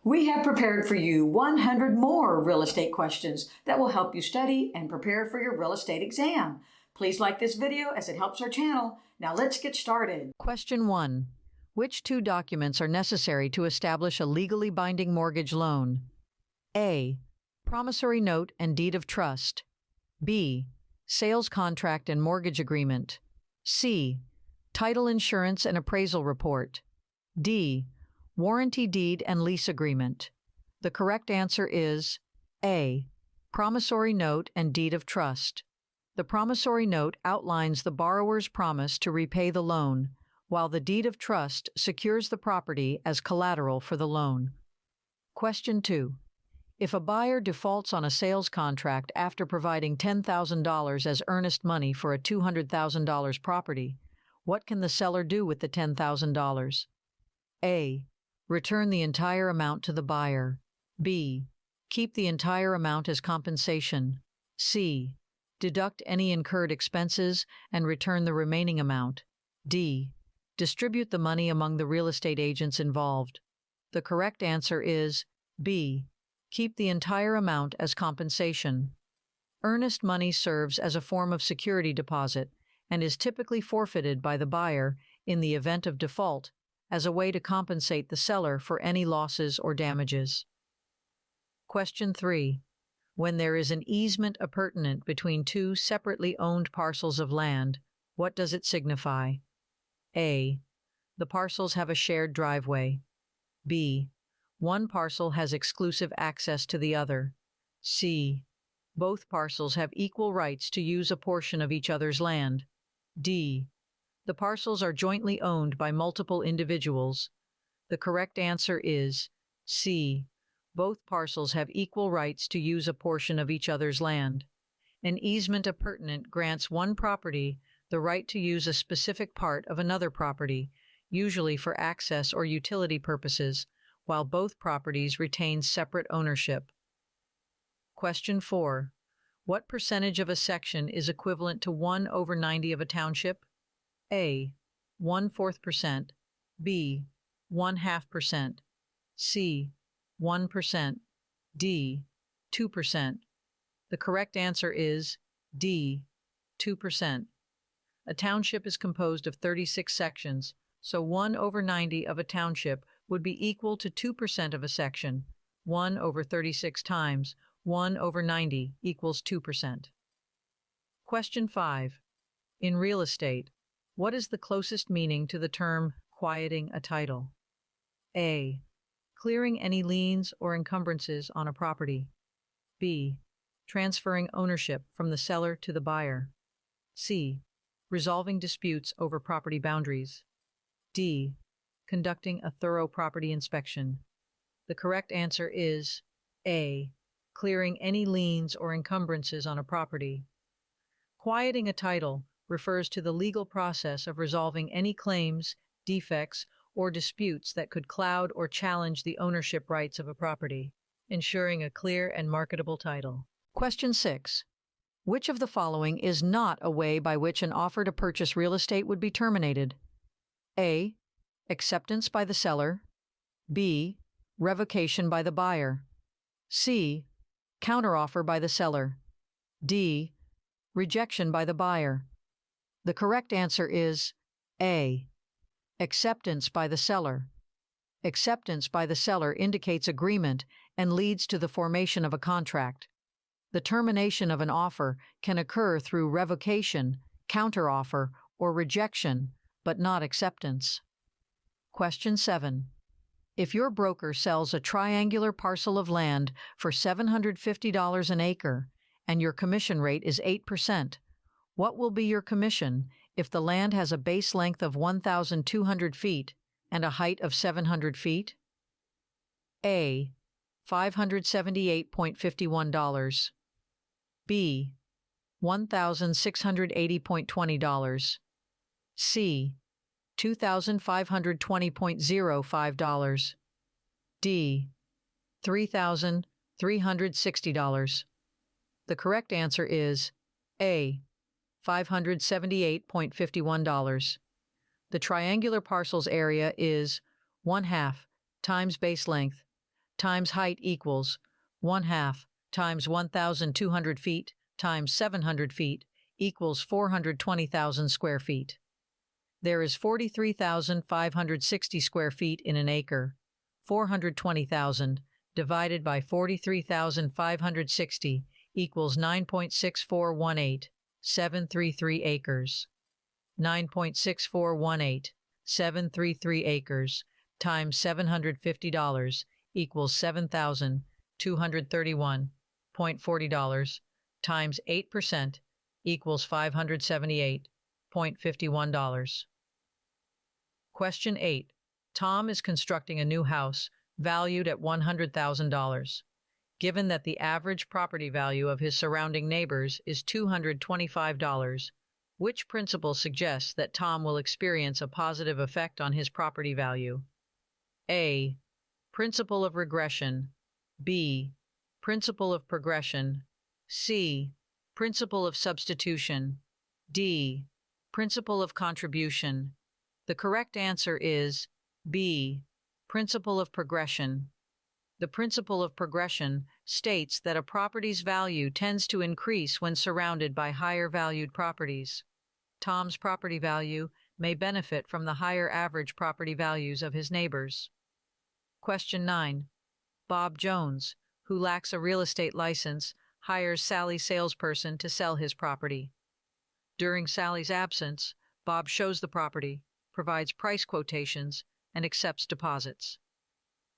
We have prepared for you 100 more real estate questions that will help you study and prepare for your real estate exam. Please like this video as it helps our channel. Now let's get started. Question 1. Which two documents are necessary to establish a legally binding mortgage loan? A. Promissory note and deed of trust. B. Sales contract and mortgage agreement. C. Title insurance and appraisal report. D. Warranty deed and lease agreement. The correct answer is A. Promissory note and deed of trust. The promissory note outlines the borrower's promise to repay the loan, while the deed of trust secures the property as collateral for the loan. Question 2. If a buyer defaults on a sales contract after providing $10,000 as earnest money for a $200,000 property, what can the seller do with the $10,000? A. Return the entire amount to the buyer. B. Keep the entire amount as compensation. C. Deduct any incurred expenses and return the remaining amount. D. Distribute the money among the real estate agents involved. The correct answer is B. Keep the entire amount as compensation. Earnest money serves as a form of security deposit and is typically forfeited by the buyer in the event of default as a way to compensate the seller for any losses or damages. Question 3. When there is an easement appurtenant between two separately owned parcels of land, what does it signify? A. The parcels have a shared driveway. B. One parcel has exclusive access to the other. C. Both parcels have equal rights to use a portion of each other's land. D. The parcels are jointly owned by multiple individuals. The correct answer is C. Both parcels have equal rights to use a portion of each other's land. An easement appurtenant grants one property the right to use a specific part of another property, usually for access or utility purposes, while both properties retain separate ownership. Question 4. What percentage of a section is equivalent to 1/90 of a township? A. 1/4%. B. 1/2%. C. 1%. D. 2%. The correct answer is D. 2%. A township is composed of 36 sections, so 1/90 of a township would be equal to 2% of a section. 1/36 times 1/90 equals 2%. Question 5. In real estate, what is the closest meaning to the term quieting a title? A. Clearing any liens or encumbrances on a property. B. Transferring ownership from the seller to the buyer. C. Resolving disputes over property boundaries. D. Conducting a thorough property inspection. The correct answer is A. Clearing any liens or encumbrances on a property. Quieting a title refers to the legal process of resolving any claims, defects, or disputes that could cloud or challenge the ownership rights of a property, ensuring a clear and marketable title. Question 6. Which of the following is not a way by which an offer to purchase real estate would be terminated? A. Acceptance by the seller. B. Revocation by the buyer. C. Counteroffer by the seller. D. Rejection by the buyer. The correct answer is A. Acceptance by the seller. Acceptance by the seller indicates agreement and leads to the formation of a contract. The termination of an offer can occur through revocation, counteroffer, or rejection, but not acceptance. Question 7. If your broker sells a triangular parcel of land for $750 an acre and your commission rate is 8%, what will be your commission if the land has a base length of 1,200 feet and a height of 700 feet? A. $578.51. B. $1,680.20. C. $2,520.05. D. $3,360. The correct answer is A. $578.51. The triangular parcel's area is 1/2 times base length times height equals 1/2 times 1,200 feet times 700 feet equals 420,000 square feet. There is 43,560 square feet in an acre. 420,000 divided by 43,560 equals 9.6418,733 acres. 9.6418,733 acres times $750 equals $7,231.40 times 8% equals $578.51. Question 8. Tom is constructing a new house valued at $100,000. Given that the average property value of his surrounding neighbors is $225, which principle suggests that Tom will experience a positive effect on his property value? A. Principle of regression. B. Principle of progression. C. Principle of substitution. D. Principle of contribution. The correct answer is B. Principle of progression. The principle of progression states that a property's value tends to increase when surrounded by higher valued properties. Tom's property value may benefit from the higher average property values of his neighbors. Question 9. Bob Jones, who lacks a real estate license, hires Sally's salesperson to sell his property. During Sally's absence, Bob shows the property, provides price quotations, and accepts deposits.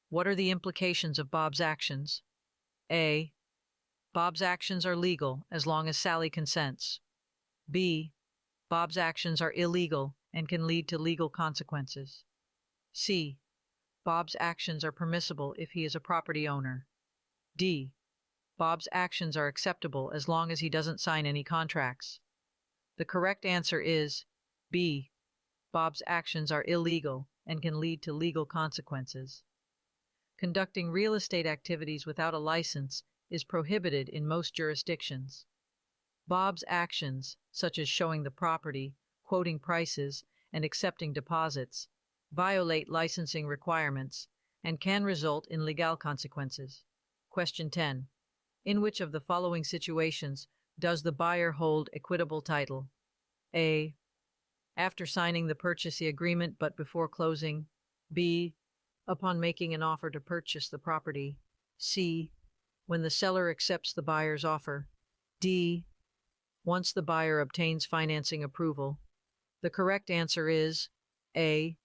What are the implications of Bob's actions? A. Bob's actions are legal as long as Sally consents. B. Bob's actions are illegal and can lead to legal consequences. C. Bob's actions are permissible if he is a property owner. D. Bob's actions are acceptable as long as he doesn't sign any contracts. The correct answer is B. Bob's actions are illegal and can lead to legal consequences. Conducting real estate activities without a license is prohibited in most jurisdictions. Bob's actions, such as showing the property, quoting prices, and accepting deposits, violate licensing requirements and can result in legal consequences. Question 10. In which of the following situations does the buyer hold equitable title? A. After signing the purchase agreement but before closing. B. Upon making an offer to purchase the property. C. When the seller accepts the buyer's offer. D. Once the buyer obtains financing approval. The correct answer is A.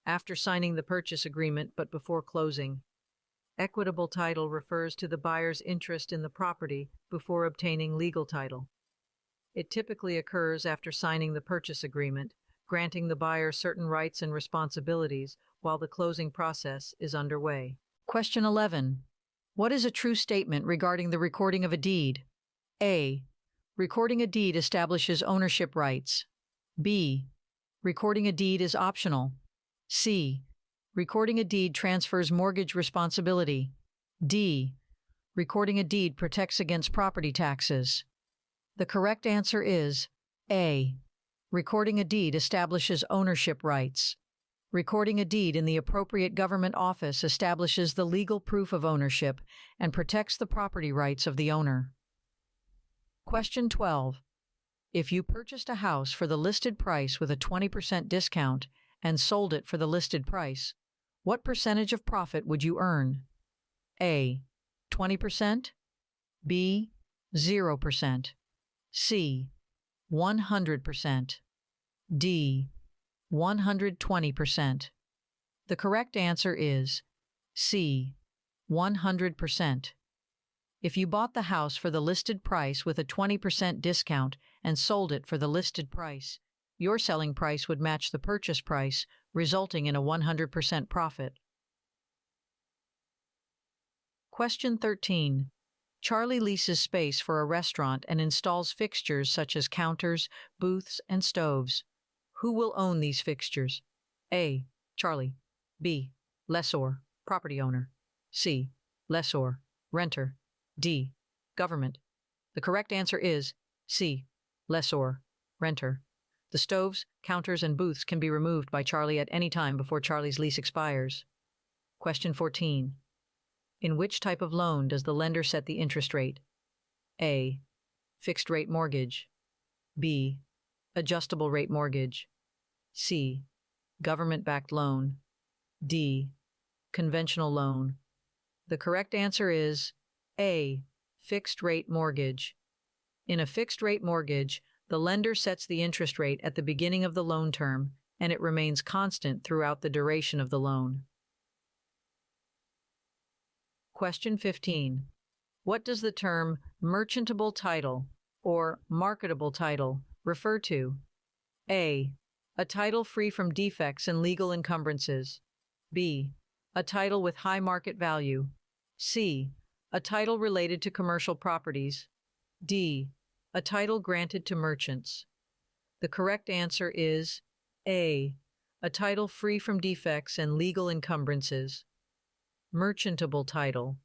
After signing the purchase agreement but before closing. Equitable title refers to the buyer's interest in the property before obtaining legal title. It typically occurs after signing the purchase agreement, granting the buyer certain rights and responsibilities while the closing process is underway. Question 11. What is a true statement regarding the recording of a deed? A. Recording a deed establishes ownership rights. B. Recording a deed is optional. C. Recording a deed transfers mortgage responsibility. D. Recording a deed protects against property taxes. The correct answer is A. Recording a deed establishes ownership rights. Recording a deed in the appropriate government office establishes the legal proof of ownership and protects the property rights of the owner. Question 12. If you purchased a house for the listed price with a 20% discount and sold it for the listed price, what percentage of profit would you earn? A. 20%. B. 0%. C. 100%. D. 120%. The correct answer is C. 100%. If you bought the house for the listed price with a 20% discount and sold it for the listed price, your selling price would match the purchase price, resulting in a 100% profit. Question 13. Charlie leases space for a restaurant and installs fixtures such as counters, booths, and stoves. Who will own these fixtures? A. Charlie. B. Lessor, property owner. C. Lessor, renter. D. Government. The correct answer is C. Lessor, renter. The stoves, counters, and booths can be removed by Charlie at any time before Charlie's lease expires. Question 14. In which type of loan does the lender set the interest rate? A. Fixed rate mortgage. B. Adjustable rate mortgage. C. Government-backed loan. D. Conventional loan. The correct answer is A. Fixed rate mortgage. In a fixed rate mortgage, the lender sets the interest rate at the beginning of the loan term, and it remains constant throughout the duration of the loan. Question 15. What does the term merchantable title or marketable title refer to? A. A title free from defects and legal encumbrances. B. A title with high market value. C. A title related to commercial properties. D. A title granted to merchants. The correct answer is A. A title free from defects and legal encumbrances. Merchantable title,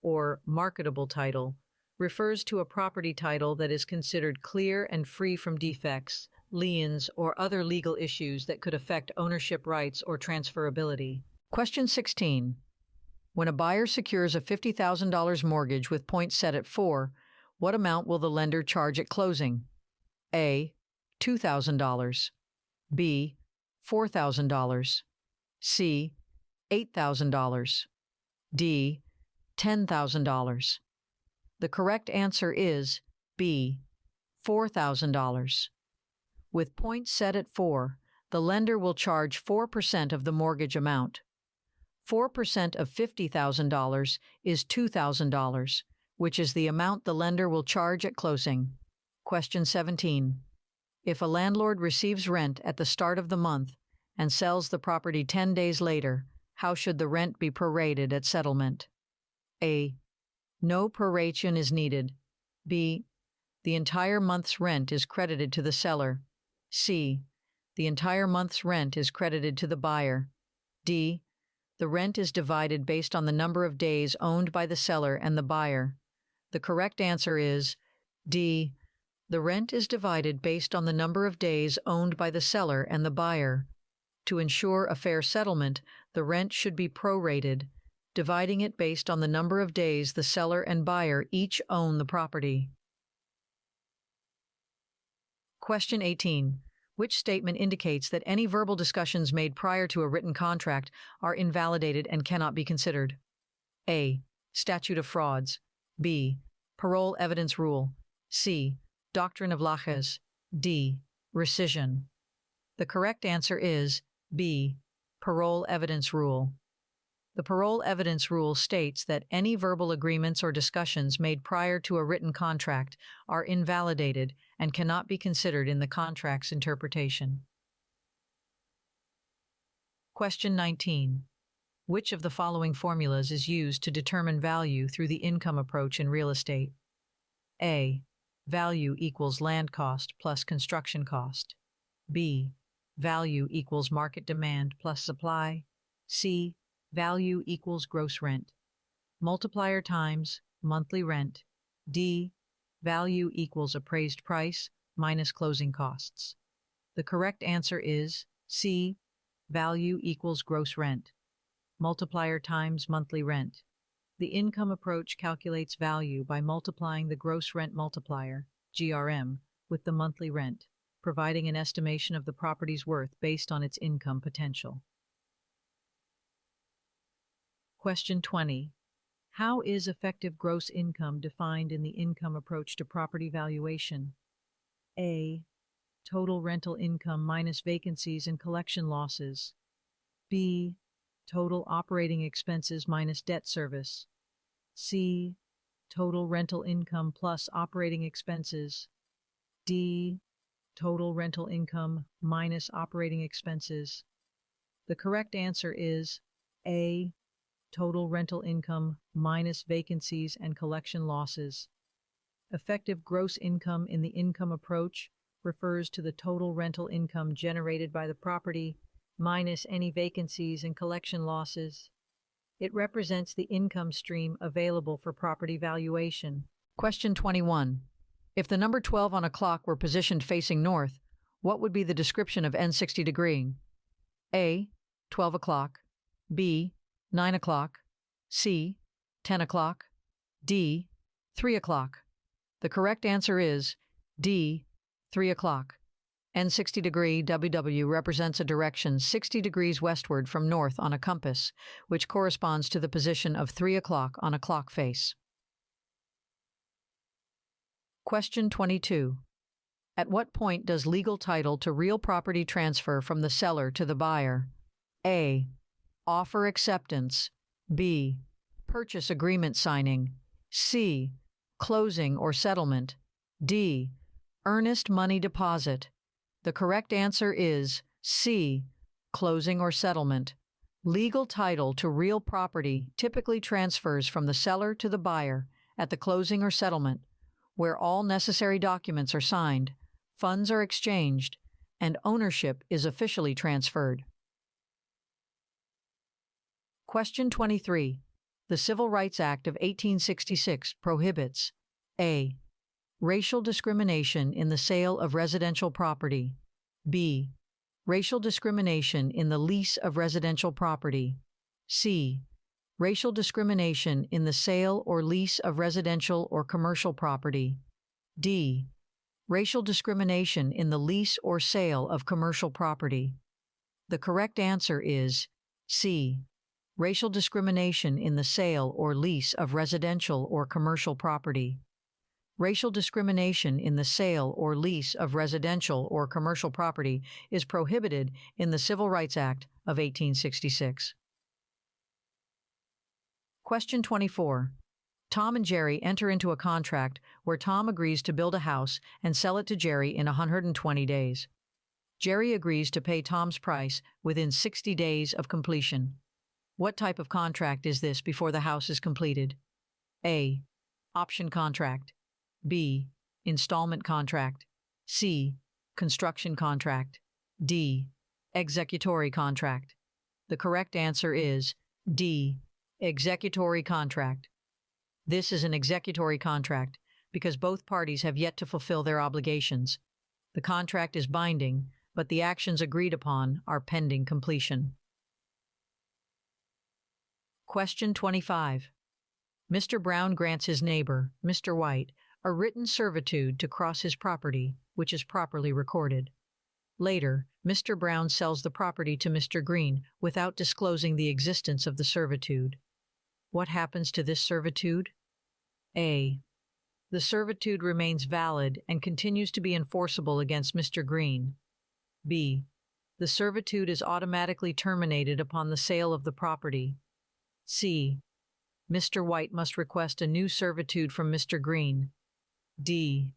or marketable title, refers to a property title that is considered clear and free from defects, liens, or other legal issues that could affect ownership rights or transferability. Question 16. When a buyer secures a $50,000 mortgage with points set at 4, what amount will the lender charge at closing? A. $2,000. B. $4,000. C. $8,000. D. $10,000. The correct answer is B. $4,000. With points set at 4, the lender will charge 4% of the mortgage amount. 4% of $50,000 is $2,000, which is the amount the lender will charge at closing. Question 17. If a landlord receives rent at the start of the month and sells the property 10 days later, how should the rent be prorated at settlement? A. No proration is needed. B. The entire month's rent is credited to the seller. C. The entire month's rent is credited to the buyer. D. The rent is divided based on the number of days owned by the seller and the buyer. The correct answer is D. The rent is divided based on the number of days owned by the seller and the buyer. To ensure a fair settlement, the rent should be prorated, dividing it based on the number of days the seller and buyer each own the property. Question 18. Which statement indicates that any verbal discussions made prior to a written contract are invalidated and cannot be considered? A. Statute of frauds. B. Parole evidence rule. C. Doctrine of Laches. D. Rescission. The correct answer is B. Parole evidence rule. The parole evidence rule states that any verbal agreements or discussions made prior to a written contract are invalidated and cannot be considered in the contract's interpretation. Question 19. Which of the following formulas is used to determine value through the income approach in real estate? A. Value equals land cost plus construction cost. B. Value equals market demand plus supply. C. Value equals gross rent. Multiplier times monthly rent. D. Value equals appraised price minus closing costs. The correct answer is C. Value equals gross rent. Multiplier times monthly rent. The income approach calculates value by multiplying the gross rent multiplier, GRM, with the monthly rent, providing an estimation of the property's worth based on its income potential. Question 20. How is effective gross income defined in the income approach to property valuation? A. Total rental income minus vacancies and collection losses. B. Total operating expenses minus debt service. C. Total rental income plus operating expenses. D. Total rental income minus operating expenses. The correct answer is A. Total rental income minus vacancies and collection losses. Effective gross income in the income approach refers to the total rental income generated by the property minus any vacancies and collection losses. It represents the income stream available for property valuation. Question 21. If the number 12 on a clock were positioned facing north, what would be the description of N60 degree? A. 12 o'clock. B. 9 o'clock. C. 10 o'clock, D. 3 o'clock. The correct answer is D. 3 o'clock. N60° WW represents a direction 60 degrees westward from north on a compass, which corresponds to the position of 3 o'clock on a clock face. Question 22. At what point does legal title to real property transfer from the seller to the buyer? A. Offer acceptance. B. Purchase agreement signing. C. Closing or settlement. D. Earnest money deposit. The correct answer is C. Closing or settlement. Legal title to real property typically transfers from the seller to the buyer at the closing or settlement, where all necessary documents are signed, funds are exchanged, and ownership is officially transferred. Question 23. The Civil Rights Act of 1866 prohibits A. Racial discrimination in the sale of residential property. B. Racial discrimination in the lease of residential property. C. Racial discrimination in the sale or lease of residential or commercial property. D. Racial discrimination in the lease or sale of commercial property. The correct answer is C. Racial discrimination in the sale or lease of residential or commercial property. Racial discrimination in the sale or lease of residential or commercial property is prohibited in the Civil Rights Act of 1866. Question 24. Tom and Jerry enter into a contract where Tom agrees to build a house and sell it to Jerry in 120 days. Jerry agrees to pay Tom's price within 60 days of completion. What type of contract is this before the house is completed? A. Option contract. B. Installment contract. C. Construction contract. D. Executory contract. The correct answer is D. Executory contract. This is an executory contract because both parties have yet to fulfill their obligations. The contract is binding, but the actions agreed upon are pending completion. Question 25. Mr. Brown grants his neighbor, Mr. White, a written servitude to cross his property, which is properly recorded. Later, Mr. Brown sells the property to Mr. Green without disclosing the existence of the servitude. What happens to this servitude? A. The servitude remains valid and continues to be enforceable against Mr. Green. B. The servitude is automatically terminated upon the sale of the property. C. Mr. White must request a new servitude from Mr. Green. D.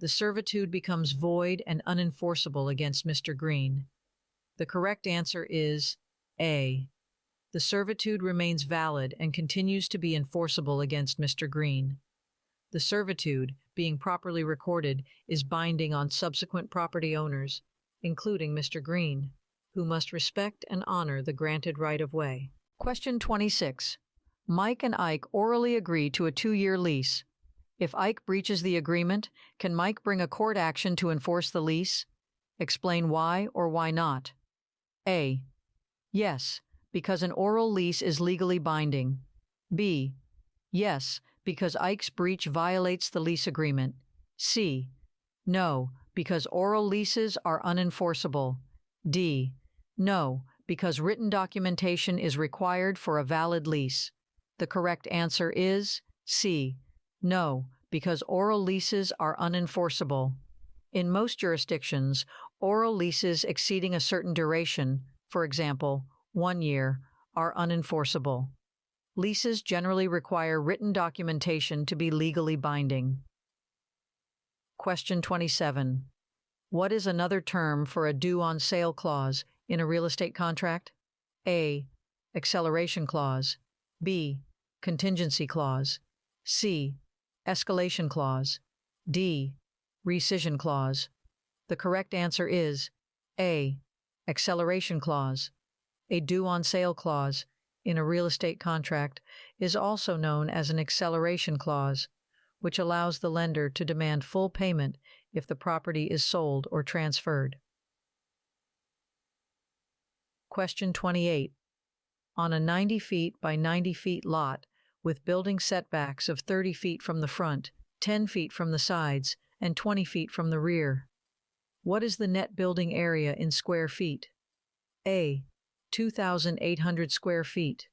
The servitude becomes void and unenforceable against Mr. Green. The correct answer is A. The servitude remains valid and continues to be enforceable against Mr. Green. The servitude, being properly recorded, is binding on subsequent property owners, including Mr. Green, who must respect and honor the granted right-of-way. Question 26. Mike and Ike orally agree to a 2-year lease. If Ike breaches the agreement, can Mike bring a court action to enforce the lease? Explain why or why not. A. Yes, because an oral lease is legally binding. B. Yes, because Ike's breach violates the lease agreement. C. No, because oral leases are unenforceable. D. No, because written documentation is required for a valid lease. The correct answer is C. No, because oral leases are unenforceable. In most jurisdictions, oral leases exceeding a certain duration, for example, 1 year, are unenforceable. Leases generally require written documentation to be legally binding. Question 27. What is another term for a due-on-sale clause in a real estate contract? A. Acceleration clause. B. Contingency clause. C. Escalation clause. D. Rescission clause. The correct answer is A. Acceleration clause. A due-on-sale clause in a real estate contract is also known as an acceleration clause, which allows the lender to demand full payment if the property is sold or transferred. Question 28. On a 90 feet by 90 feet lot with building setbacks of 30 feet from the front, 10 feet from the sides, and 20 feet from the rear. What is the net building area in square feet? A. 2,800 square feet.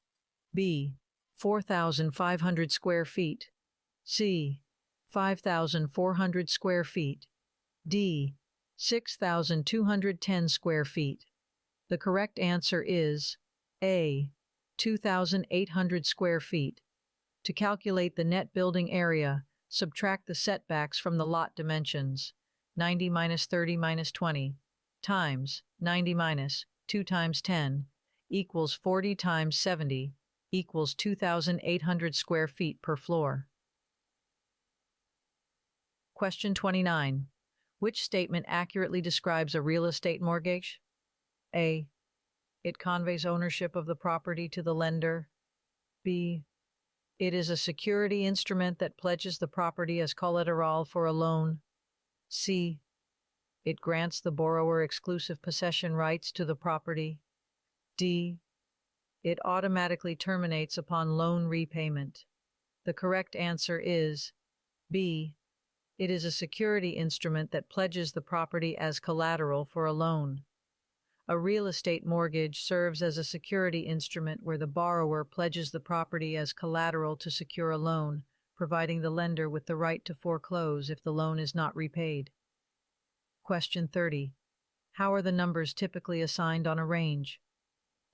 B. 4,500 square feet. C. 5,400 square feet. D. 6,210 square feet. The correct answer is A. 2,800 square feet. To calculate the net building area, subtract the setbacks from the lot dimensions. 90 minus 30 minus 20 times 90 minus 2 times 10 equals 40 times 70 equals 2,800 square feet per floor. Question 29. Which statement accurately describes a real estate mortgage? A. It conveys ownership of the property to the lender. B. It is a security instrument that pledges the property as collateral for a loan. C. It grants the borrower exclusive possession rights to the property. D. It automatically terminates upon loan repayment. The correct answer is B. It is a security instrument that pledges the property as collateral for a loan. A real estate mortgage serves as a security instrument where the borrower pledges the property as collateral to secure a loan, providing the lender with the right to foreclose if the loan is not repaid. Question 30. How are the numbers typically assigned on a range?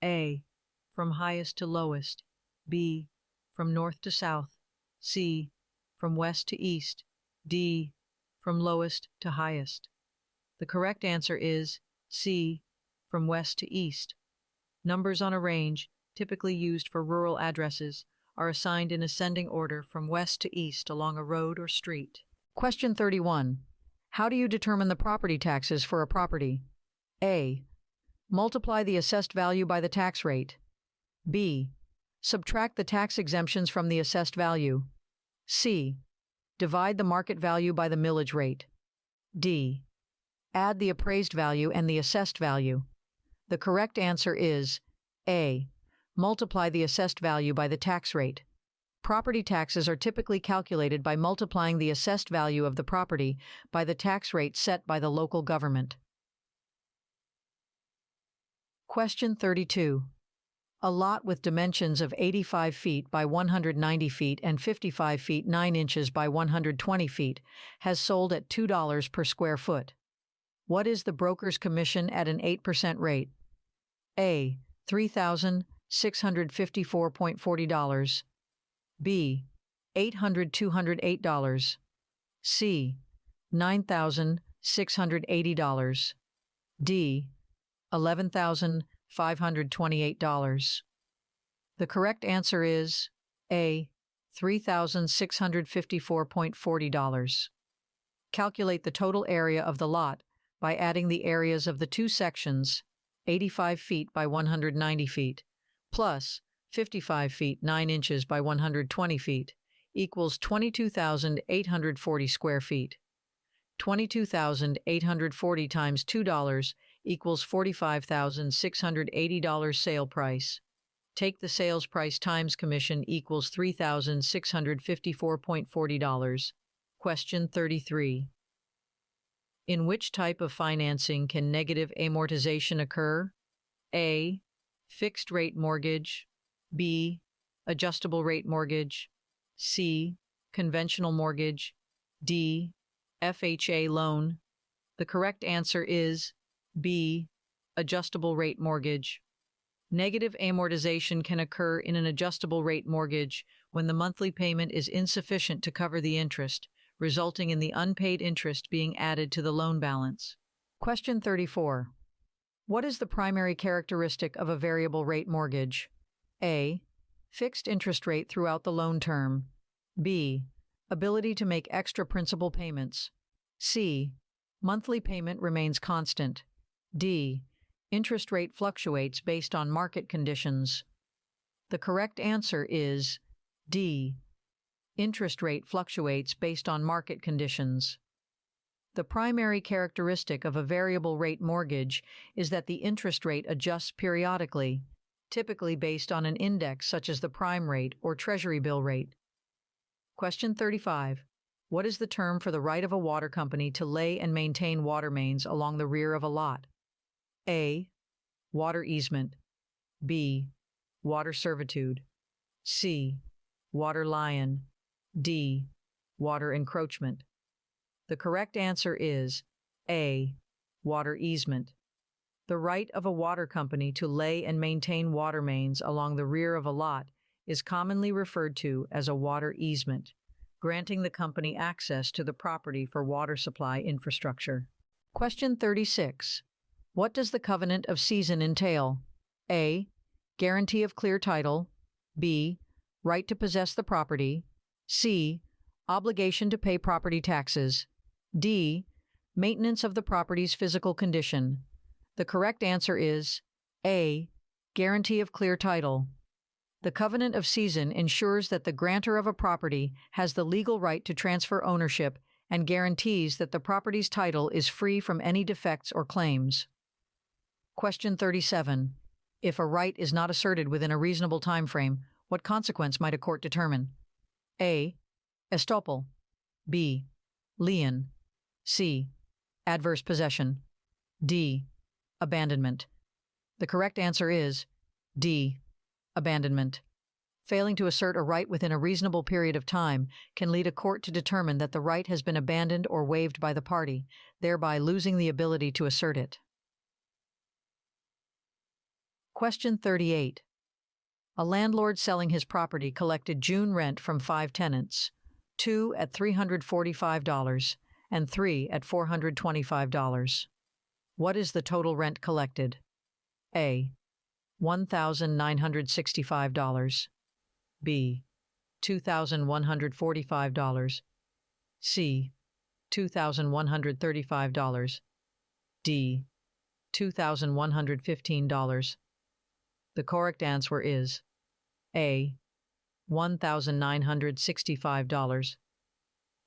A. From highest to lowest. B. From north to south. C. From west to east. D. From lowest to highest. The correct answer is C. From west to east. Numbers on a range, typically used for rural addresses, are assigned in ascending order from west to east along a road or street. Question 31. How do you determine the property taxes for a property? A. Multiply the assessed value by the tax rate. B. Subtract the tax exemptions from the assessed value. C. Divide the market value by the millage rate. D. Add the appraised value and the assessed value. The correct answer is A. Multiply the assessed value by the tax rate. Property taxes are typically calculated by multiplying the assessed value of the property by the tax rate set by the local government. Question 32. A lot with dimensions of 85 feet by 190 feet and 55 feet 9 inches by 120 feet has sold at $2 per square foot. What is the broker's commission at an 8% rate? A. $3,654.40. B. $8,208. C. $9,680. D. $11,528. The correct answer is A. $3,654.40. Calculate the total area of the lot by adding the areas of the two sections, 85 feet by 190 feet, plus 55 feet 9 inches by 120 feet, equals 22,840 square feet. 22,840 times $2 equals $45,680 sale price. Take the sales price times commission equals $3,654.40. Question 33. In which type of financing can negative amortization occur? A. Fixed rate mortgage. B. Adjustable rate mortgage. C. Conventional mortgage. D. FHA loan. The correct answer is B. Adjustable rate mortgage. Negative amortization can occur in an adjustable rate mortgage when the monthly payment is insufficient to cover the interest, resulting in the unpaid interest being added to the loan balance. Question 34. What is the primary characteristic of a variable rate mortgage? A. Fixed interest rate throughout the loan term. B. Ability to make extra principal payments. C. Monthly payment remains constant. D. Interest rate fluctuates based on market conditions. The correct answer is D. Interest rate fluctuates based on market conditions. The primary characteristic of a variable rate mortgage is that the interest rate adjusts periodically. typically based on an index such as the prime rate or treasury bill rate. Question 35. What is the term for the right of a water company to lay and maintain water mains along the rear of a lot? A. Water easement. B. Water servitude. C. Water lion. D. Water encroachment. The correct answer is A. Water easement. The right of a water company to lay and maintain water mains along the rear of a lot is commonly referred to as a water easement, granting the company access to the property for water supply infrastructure. Question 36. What does the covenant of season entail? A. Guarantee of clear title. B. Right to possess the property. C. Obligation to pay property taxes. D. Maintenance of the property's physical condition. The correct answer is A. Guarantee of clear title. The covenant of season ensures that the grantor of a property has the legal right to transfer ownership and guarantees that the property's title is free from any defects or claims. Question 37. If a right is not asserted within a reasonable time frame, what consequence might a court determine? A. Estoppel. B. Lien. C. Adverse possession. D. Abandonment. The correct answer is D. Abandonment. Failing to assert a right within a reasonable period of time can lead a court to determine that the right has been abandoned or waived by the party, thereby losing the ability to assert it. Question 38. A landlord selling his property collected June rent from 5 tenants, 2 at $345 and 3 at $425. What is the total rent collected? A. $1,965. B. $2,145. C. $2,135. D. $2,115. The correct answer is A. $1,965.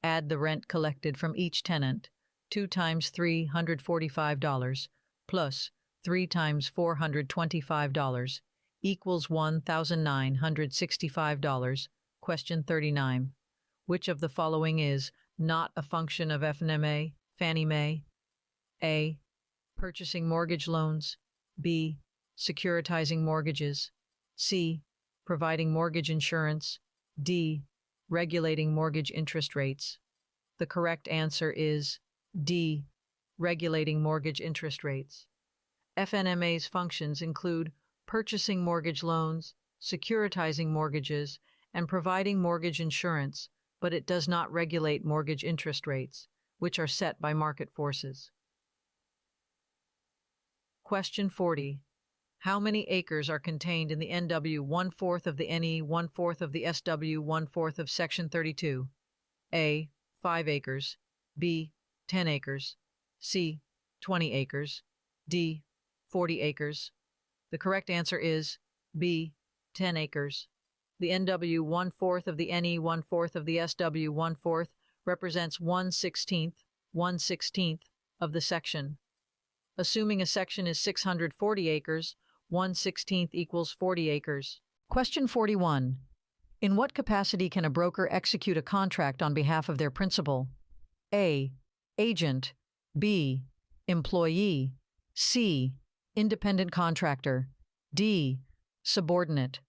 Add the rent collected from each tenant, 2 times $345 plus 3 times $425 equals $1,965. Question 39. Which of the following is not a function of FNMA, Fannie Mae? A. Purchasing mortgage loans. B. Securitizing mortgages. C. Providing mortgage insurance. D. Regulating mortgage interest rates. The correct answer is D. Regulating mortgage interest rates. FNMA's functions include purchasing mortgage loans, securitizing mortgages, and providing mortgage insurance, but it does not regulate mortgage interest rates, which are set by market forces. Question 40. How many acres are contained in the NW 1/4 of the NE 1/4 of the SW 1/4 of Section 32? A. 5 acres. B. 10 acres. C. 20 acres. D. 40 acres. The correct answer is B. 10 acres. The NW 1/4 of the NE 1/4 of the SW 1/4 represents 1/16 of the section. Assuming a section is 640 acres, 1/16 equals 40 acres. Question 41. In what capacity can a broker execute a contract on behalf of their principal? A. Agent. B. Employee. C. Independent contractor. D. Subordinate.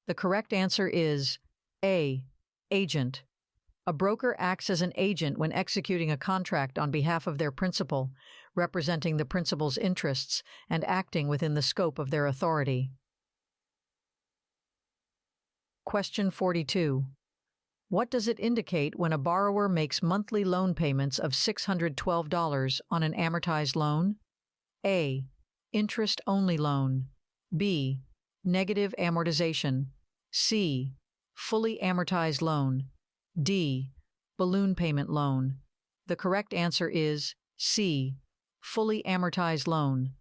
The correct answer is A. Agent. A broker acts as an agent when executing a contract on behalf of their principal, representing the principal's interests and acting within the scope of their authority. Question 42. What does it indicate when a borrower makes monthly loan payments of $612 on an amortized loan? A. Interest-only loan. B. Negative amortization. C. Fully amortized loan. D. Balloon payment loan. The correct answer is C. Fully amortized loan.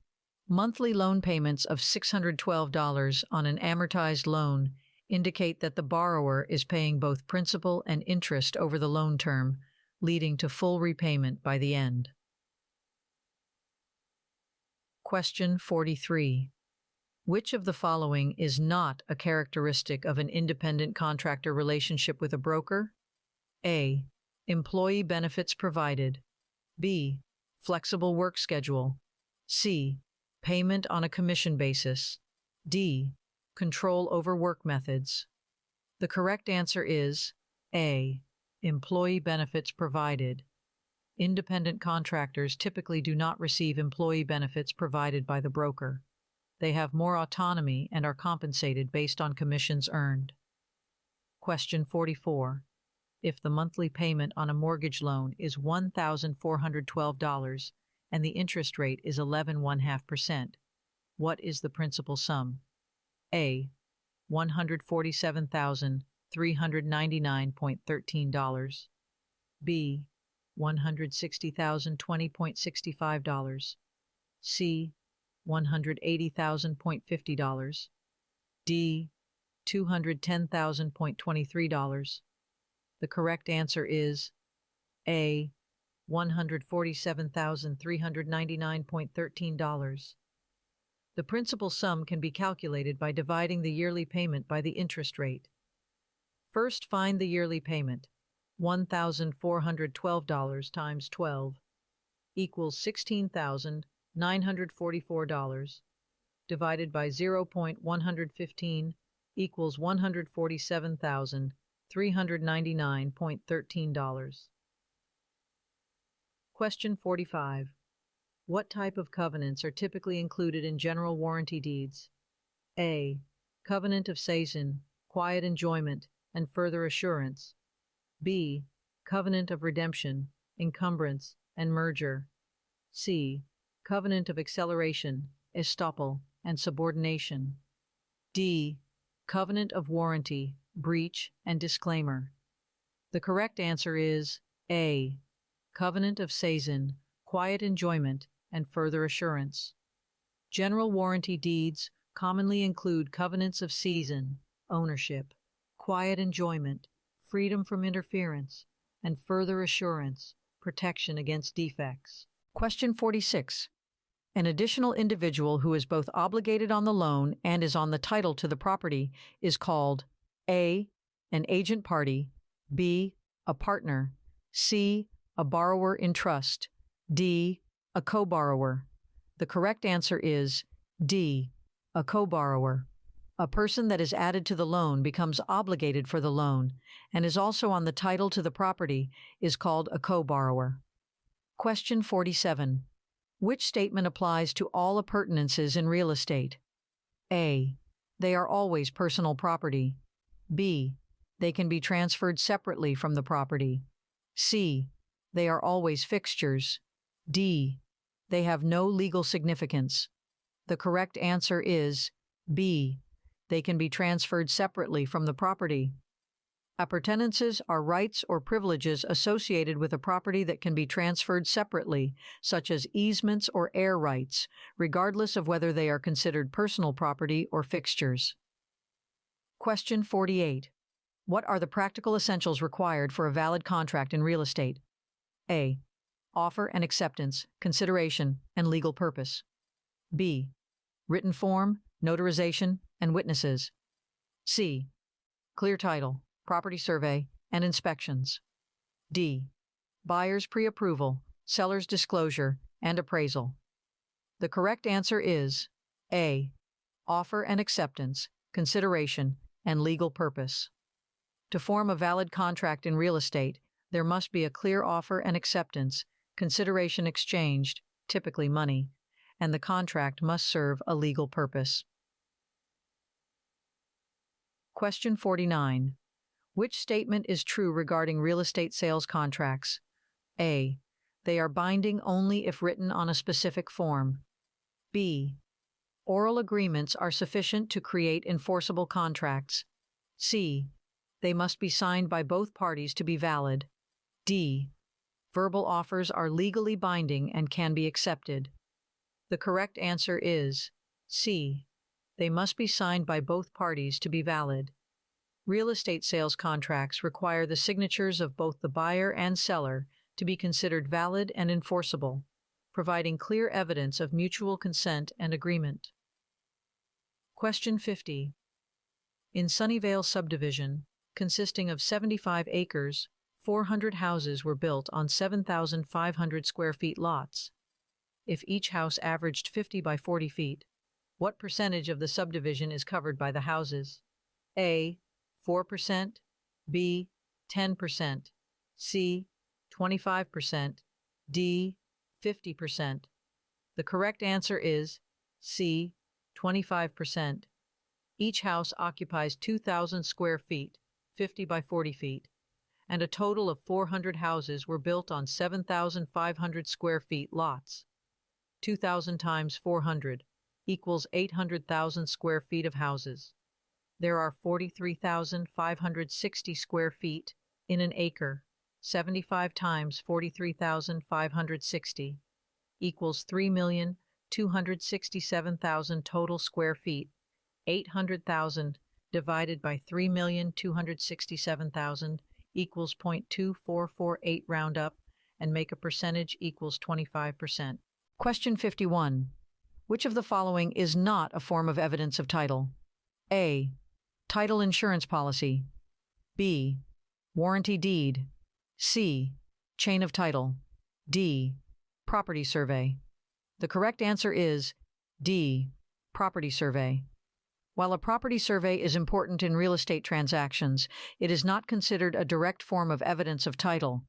Monthly loan payments of $612 on an amortized loan indicate that the borrower is paying both principal and interest over the loan term, leading to full repayment by the end. Question 43. Which of the following is not a characteristic of an independent contractor relationship with a broker? A. Employee benefits provided. B. Flexible work schedule. C. Payment on a commission basis. D. Control over work methods. The correct answer is A. Employee benefits provided. Independent contractors typically do not receive employee benefits provided by the broker. They have more autonomy and are compensated based on commissions earned. Question 44. If the monthly payment on a mortgage loan is $1,412 and the interest rate is 11.5%, what is the principal sum? A. $147,399.13. B. $160,020.65. C. $180,050. D. $210,023. The correct answer is A. $147,399.13. The principal sum can be calculated by dividing the yearly payment by the interest rate. First, find the yearly payment. $1,412 times 12 equals $16,944, divided by 0.115 equals $147,399.13. Question 45. What type of covenants are typically included in general warranty deeds? A. Covenant of seisin, quiet enjoyment, and further assurance. B. Covenant of redemption, encumbrance, and merger. C. Covenant of acceleration, estoppel, and subordination. D. Covenant of warranty, breach, and disclaimer. The correct answer is A. Covenant of seisin, quiet enjoyment, and further assurance. General warranty deeds commonly include covenants of seisin, ownership, quiet enjoyment, freedom from interference, and further assurance, protection against defects. Question 46. An additional individual who is both obligated on the loan and is on the title to the property is called A. An agent party, B. A partner, C. A borrower in trust, D. A co-borrower. The correct answer is D. A co-borrower. A person that is added to the loan becomes obligated for the loan and is also on the title to the property is called a co-borrower. Question 47. Which statement applies to all appurtenances in real estate? A. They are always personal property. B. They can be transferred separately from the property. C. They are always fixtures. D. They have no legal significance. The correct answer is B. They can be transferred separately from the property. Appurtenances are rights or privileges associated with a property that can be transferred separately, such as easements or air rights, regardless of whether they are considered personal property or fixtures. Question 48. What are the practical essentials required for a valid contract in real estate? A. Offer and acceptance, consideration, and legal purpose. B. Written form, notarization, and witnesses. C. Clear title, property survey, and inspections. D. Buyer's pre-approval, seller's disclosure, and appraisal. The correct answer is A. Offer and acceptance, consideration, and legal purpose. To form a valid contract in real estate, there must be a clear offer and acceptance, consideration exchanged, typically money, and the contract must serve a legal purpose. Question 49. Which statement is true regarding real estate sales contracts? A. They are binding only if written on a specific form. B. Oral agreements are sufficient to create enforceable contracts. C. They must be signed by both parties to be valid. D. Verbal offers are legally binding and can be accepted. The correct answer is C. They must be signed by both parties to be valid. Real estate sales contracts require the signatures of both the buyer and seller to be considered valid and enforceable, providing clear evidence of mutual consent and agreement. Question 50. In Sunnyvale Subdivision, consisting of 75 acres, 400 houses were built on 7,500 square feet lots. If each house averaged 50 by 40 feet, what percentage of the subdivision is covered by the houses? A. 4%, B. 10%, C. 25%, D. 50%. The correct answer is C. 25%. Each house occupies 2,000 square feet, 50 by 40 feet, and a total of 400 houses were built on 7,500 square feet lots. 2,000 times 400 equals 800,000 square feet of houses. There are 43,560 square feet in an acre. 75 times 43,560 equals 3,267,000 total square feet. 800,000 divided by 3,267,000 equals 0.2448, round up, and make a percentage equals 25%. Question 51. Which of the following is not a form of evidence of title? A. Title insurance policy. B. Warranty deed. C. Chain of title. D. Property survey. The correct answer is D. Property survey. While a property survey is important in real estate transactions, it is not considered a direct form of evidence of title.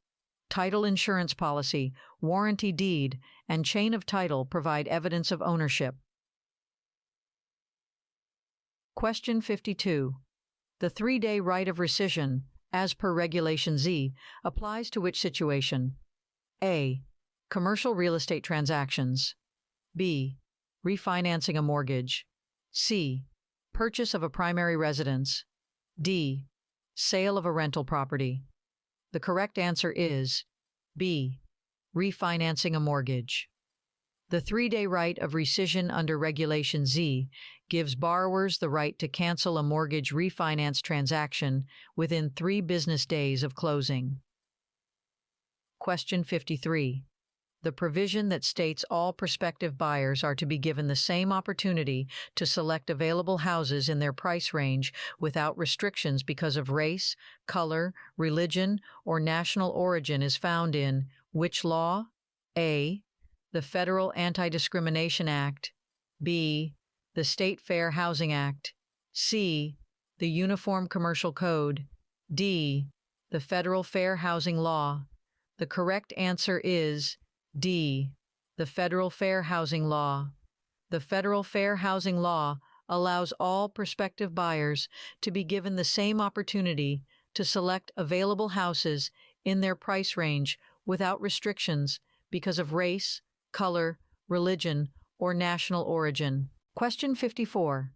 Title insurance policy, warranty deed, and chain of title provide evidence of ownership. Question 52. The 3-day right of rescission, as per Regulation Z, applies to which situation? A. Commercial real estate transactions. B. Refinancing a mortgage. C. Purchase of a primary residence. D. Sale of a rental property. The correct answer is B. Refinancing a mortgage. The 3-day right of rescission under Regulation Z gives borrowers the right to cancel a mortgage refinance transaction within 3 business days of closing. Question 53. The provision that states all prospective buyers are to be given the same opportunity to select available houses in their price range without restrictions because of race, color, religion, or national origin is found in which law? A. The Federal Anti-Discrimination Act. B. The State Fair Housing Act. C. The Uniform Commercial Code. D. The Federal Fair Housing Law. The correct answer is D. The Federal Fair Housing Law. The Federal Fair Housing Law allows all prospective buyers to be given the same opportunity to select available houses in their price range without restrictions because of race, color, religion, or national origin. Question 54.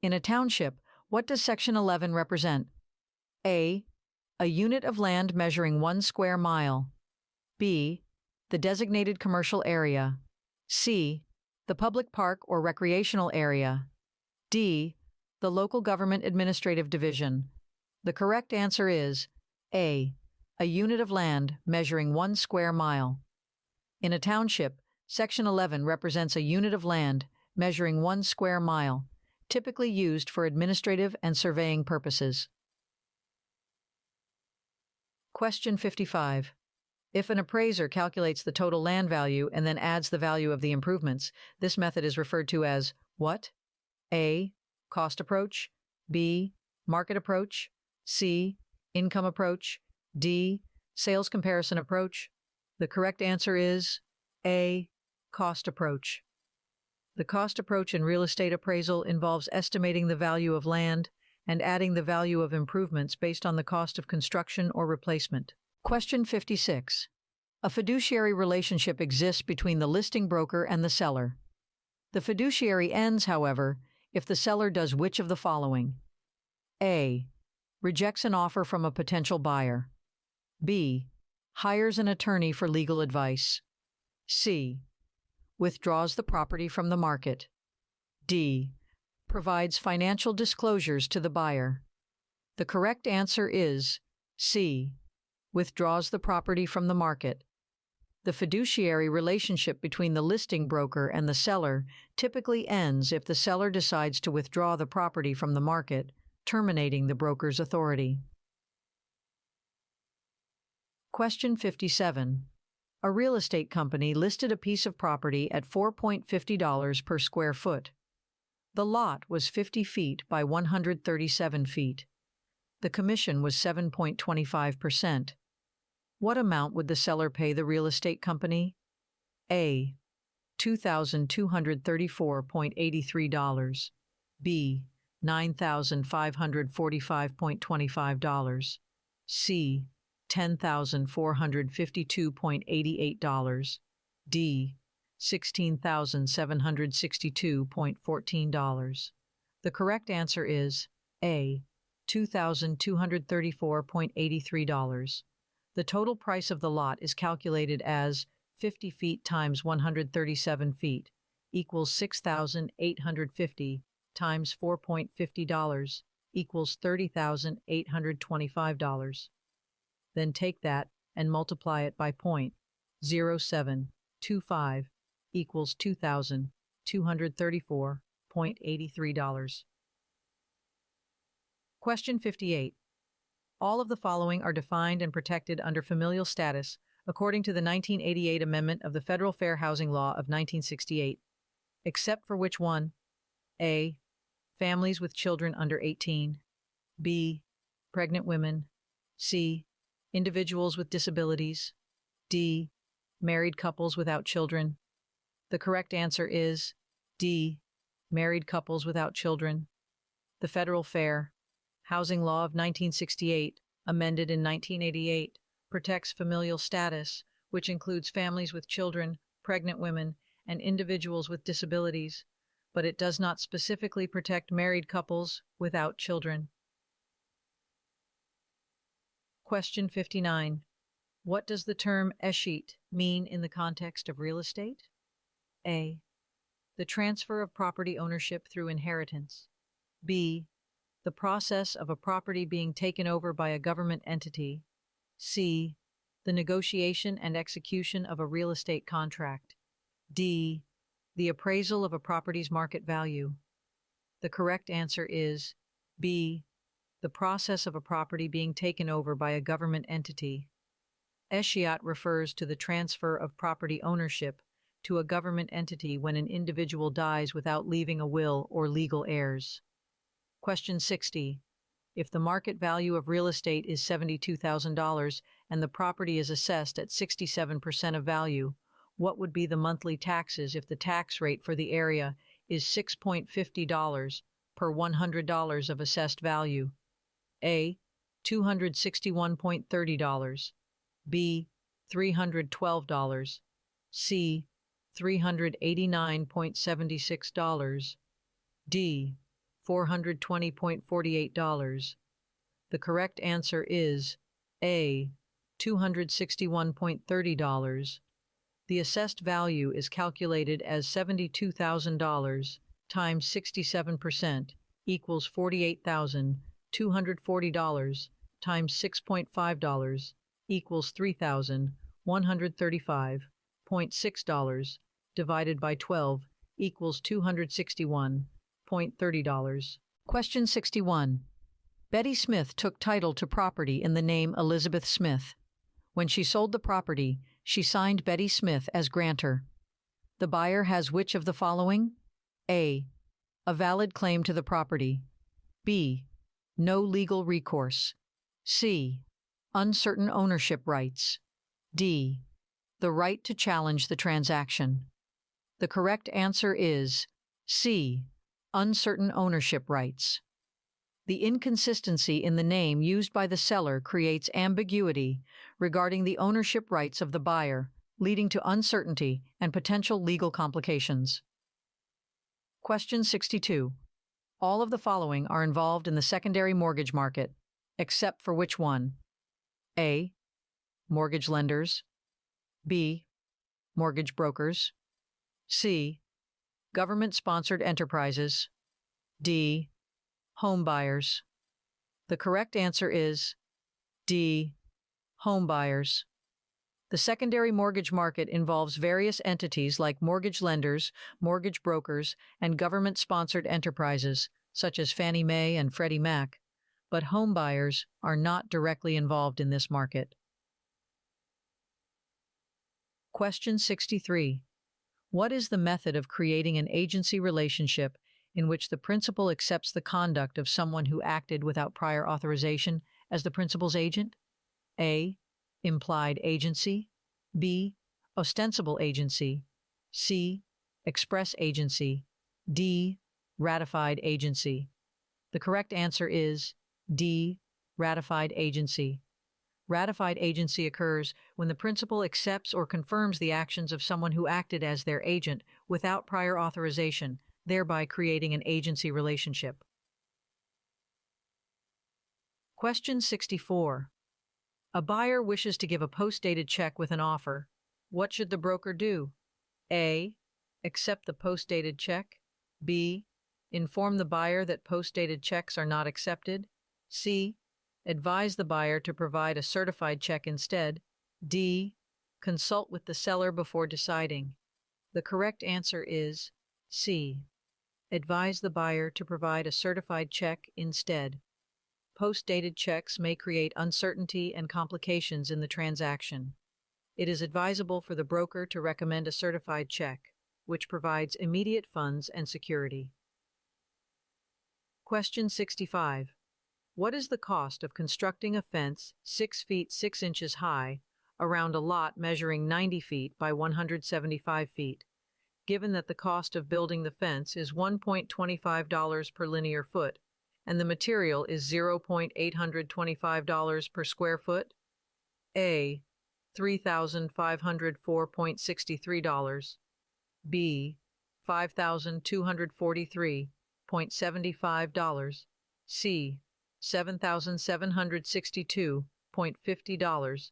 In a township, what does Section 11 represent? A. A unit of land measuring 1 square mile. B. The designated commercial area. C. The public park or recreational area. D. The local government administrative division. The correct answer is A. A unit of land measuring 1 square mile. In a township, Section 11 represents a unit of land measuring 1 square mile, typically used for administrative and surveying purposes. Question 55. If an appraiser calculates the total land value and then adds the value of the improvements, this method is referred to as what? A. Cost approach. B. Market approach. C. Income approach. D. Sales comparison approach. The correct answer is A. Cost approach. The cost approach in real estate appraisal involves estimating the value of land and adding the value of improvements based on the cost of construction or replacement. Question 56. A fiduciary relationship exists between the listing broker and the seller. The fiduciary ends, however, if the seller does which of the following? A. Rejects an offer from a potential buyer. B. Hires an attorney for legal advice. C. Withdraws the property from the market. D. Provides financial disclosures to the buyer. The correct answer is C. Withdraws the property from the market. The fiduciary relationship between the listing broker and the seller typically ends if the seller decides to withdraw the property from the market, terminating the broker's authority. Question 57. A real estate company listed a piece of property at $4.50 per square foot. The lot was 50 feet by 137 feet. The commission was 7.25%. What amount would the seller pay the real estate company? A. $2,234.83. B. $9,545.25. C. $10,452.88. D. $16,762.14. The correct answer is A. $2,234.83. The total price of the lot is calculated as 50 feet times 137 feet equals $6,850 times $4.50 equals $30,825. Then take that and multiply it by 0.0725 equals $2,234.83. Question 58. All of the following are defined and protected under familial status according to the 1988 Amendment of the Federal Fair Housing Law of 1968, except for which one? A. Families with children under 18. B. Pregnant women. C. Individuals with disabilities. D. Married couples without children. The correct answer is D. Married couples without children. The Federal Fair Housing Law of 1968, amended in 1988, protects familial status, which includes families with children, pregnant women, and individuals with disabilities, but it does not specifically protect married couples without children. Question 59. What does the term Escheat mean in the context of real estate? A. The transfer of property ownership through inheritance. B. The process of a property being taken over by a government entity. C. The negotiation and execution of a real estate contract. D. The appraisal of a property's market value. The correct answer is B. The process of a property being taken over by a government entity. Escheat refers to the transfer of property ownership to a government entity when an individual dies without leaving a will or legal heirs. Question 60. If the market value of real estate is $72,000 and the property is assessed at 67% of value, what would be the monthly taxes if the tax rate for the area is $6.50 per $100 of assessed value? A. $261.30. B. $312. C. $389.76. D. $420.48. The correct answer is A. $261.30. The assessed value is calculated as $72,000 times 67% equals $48,240 times $6.5 equals $3,135.6 divided by 12 equals $261.30. Question 61. Betty Smith took title to property in the name Elizabeth Smith. When she sold the property, she signed Betty Smith as grantor. The buyer has which of the following? A. A valid claim to the property. B. No legal recourse. C. Uncertain ownership rights. D. The right to challenge the transaction. The correct answer is C. Uncertain ownership rights. The inconsistency in the name used by the seller creates ambiguity regarding the ownership rights of the buyer, leading to uncertainty and potential legal complications. Question 62. All of the following are involved in the secondary mortgage market, except for which one? A. Mortgage lenders. B. Mortgage brokers. C. Government-sponsored enterprises. D. Home buyers. The correct answer is D. Home buyers. The secondary mortgage market involves various entities like mortgage lenders, mortgage brokers, and government-sponsored enterprises, such as Fannie Mae and Freddie Mac, but home buyers are not directly involved in this market. Question 63. What is the method of creating an agency relationship in which the principal accepts the conduct of someone who acted without prior authorization as the principal's agent? A. Implied agency. B. Ostensible agency. C. Express agency. D. Ratified agency. The correct answer is D. Ratified agency. Ratified agency occurs when the principal accepts or confirms the actions of someone who acted as their agent without prior authorization, thereby creating an agency relationship. Question 64. A buyer wishes to give a post-dated check with an offer. What should the broker do? A. Accept the post-dated check. B. Inform the buyer that post-dated checks are not accepted. C. Advise the buyer to provide a certified check instead. D. Consult with the seller before deciding. The correct answer is C. Advise the buyer to provide a certified check instead. Post-dated checks may create uncertainty and complications in the transaction. It is advisable for the broker to recommend a certified check, which provides immediate funds and security. Question 65. What is the cost of constructing a fence 6 feet 6 inches high around a lot measuring 90 feet by 175 feet, given that the cost of building the fence is $1.25 per linear foot and the material is $0.825 per square foot? A. $3,504.63. B. $5,243.75. C. $7,762.50.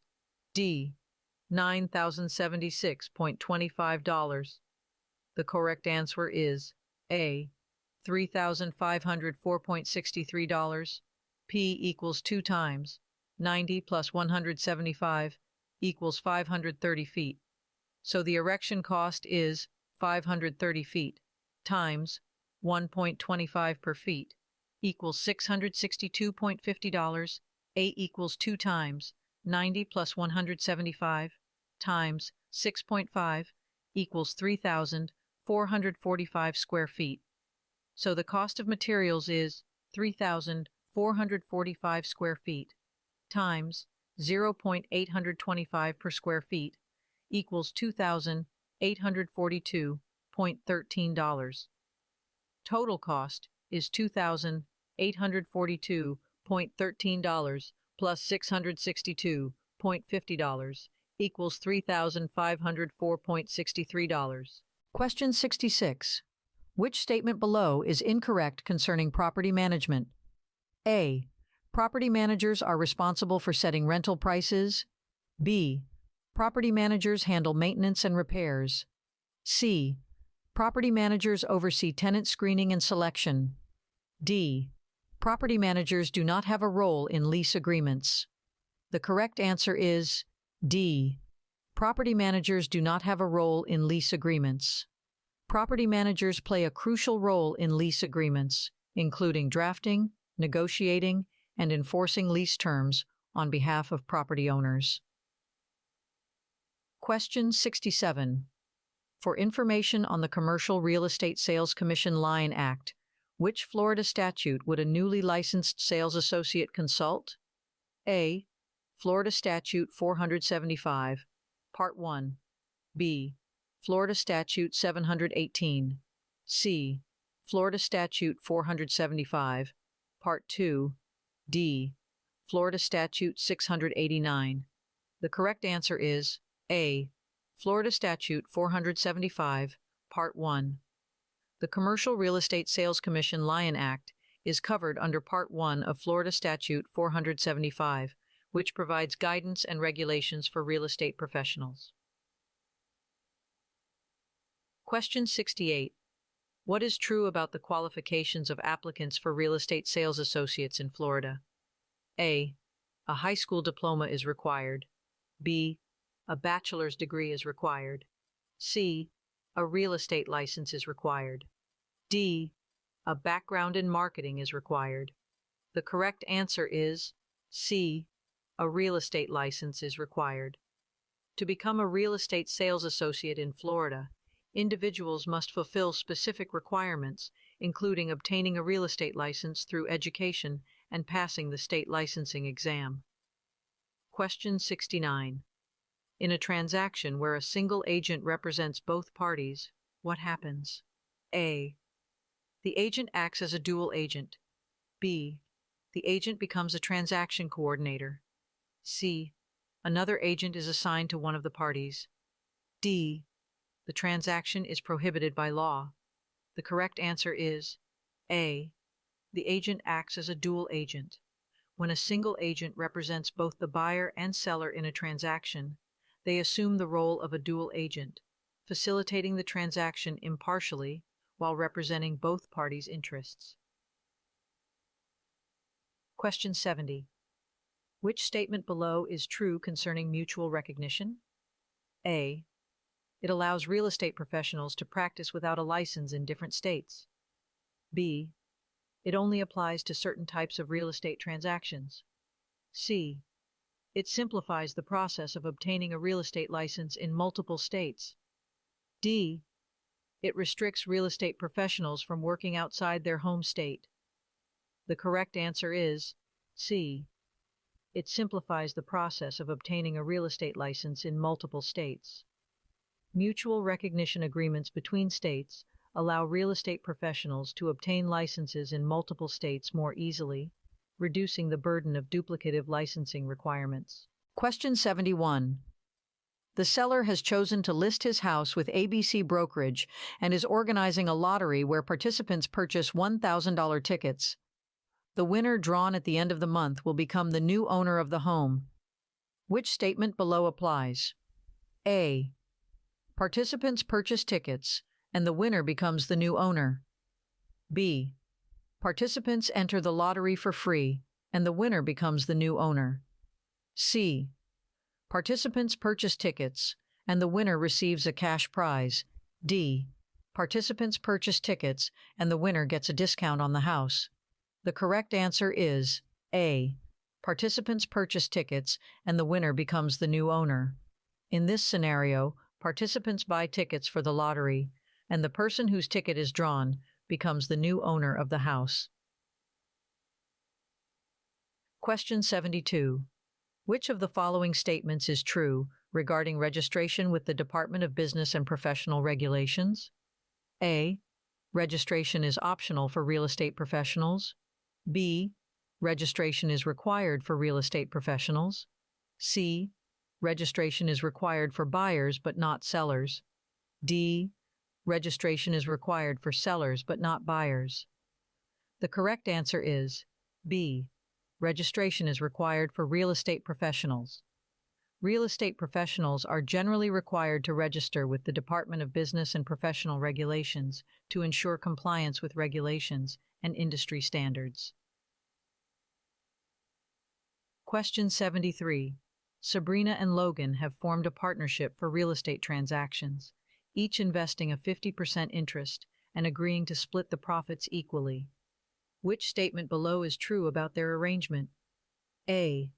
D. $9,076.25. The correct answer is A. $3,504.63. P equals 2 times 90 plus 175 equals 530 feet. So the erection cost is 530 feet times 1.25 per feet equals $662.50. A equals 2 times 90 plus 175 times 6.5 equals 3,445 square feet. So the cost of materials is 3,445 square feet times 0.825 per square feet equals $2,842.13. Total cost is $2,842.13 plus $662.50 equals $3,504.63. Question 66. Which statement below is incorrect concerning property management? A. Property managers are responsible for setting rental prices. B. Property managers handle maintenance and repairs. C. Property managers oversee tenant screening and selection. D. Property managers do not have a role in lease agreements. The correct answer is D. Property managers do not have a role in lease agreements. Property managers play a crucial role in lease agreements, including drafting, negotiating, and enforcing lease terms on behalf of property owners. Question 67. For information on the Commercial Real Estate Sales Commission Line Act, which Florida statute would a newly licensed sales associate consult? A. Florida Statute 475, Part 1. B. Florida Statute 718. C. Florida Statute 475, Part 2. D. Florida Statute 689. The correct answer is A. Florida Statute 475, Part 1. The Commercial Real Estate Sales Commission Line Act is covered under Part 1 of Florida Statute 475, which provides guidance and regulations for real estate professionals. Question 68. What is true about the qualifications of applicants for real estate sales associates in Florida? A. A high school diploma is required. B. A bachelor's degree is required. C. A real estate license is required. D. A background in marketing is required. The correct answer is C. A real estate license is required. To become a real estate sales associate in Florida, individuals must fulfill specific requirements, including obtaining a real estate license through education and passing the state licensing exam. Question 69. In a transaction where a single agent represents both parties, what happens? A. The agent acts as a dual agent. B. The agent becomes a transaction coordinator. C. Another agent is assigned to one of the parties. D. The transaction is prohibited by law. The correct answer is A. The agent acts as a dual agent. When a single agent represents both the buyer and seller in a transaction, they assume the role of a dual agent, facilitating the transaction impartially while representing both parties' interests. Question 70. Which statement below is true concerning mutual recognition? A. It allows real estate professionals to practice without a license in different states. B. It only applies to certain types of real estate transactions. C. It simplifies the process of obtaining a real estate license in multiple states. D. It restricts real estate professionals from working outside their home state. The correct answer is C. It simplifies the process of obtaining a real estate license in multiple states. Mutual recognition agreements between states allow real estate professionals to obtain licenses in multiple states more easily, reducing the burden of duplicative licensing requirements. Question 71. The seller has chosen to list his house with ABC Brokerage and is organizing a lottery where participants purchase $1,000 tickets. The winner drawn at the end of the month will become the new owner of the home. Which statement below applies? A. Participants purchase tickets, and the winner becomes the new owner. B. Participants enter the lottery for free, and the winner becomes the new owner. C. Participants purchase tickets, and the winner receives a cash prize. D. Participants purchase tickets, and the winner gets a discount on the house. The correct answer is A. Participants purchase tickets, and the winner becomes the new owner. In this scenario, participants buy tickets for the lottery, and the person whose ticket is drawn becomes the new owner of the house. Question 72. Which of the following statements is true regarding registration with the Department of Business and Professional Regulations? A. Registration is optional for real estate professionals. B. Registration is required for real estate professionals. C. Registration is required for buyers but not sellers. D. Registration is required for sellers but not buyers. The correct answer is B. Registration is required for real estate professionals. Real estate professionals are generally required to register with the Department of Business and Professional Regulations to ensure compliance with regulations and industry standards. Question 73. Sabrina and Logan have formed a partnership for real estate transactions, each investing a 50% interest and agreeing to split the profits equally. Which statement below is true about their arrangement? A.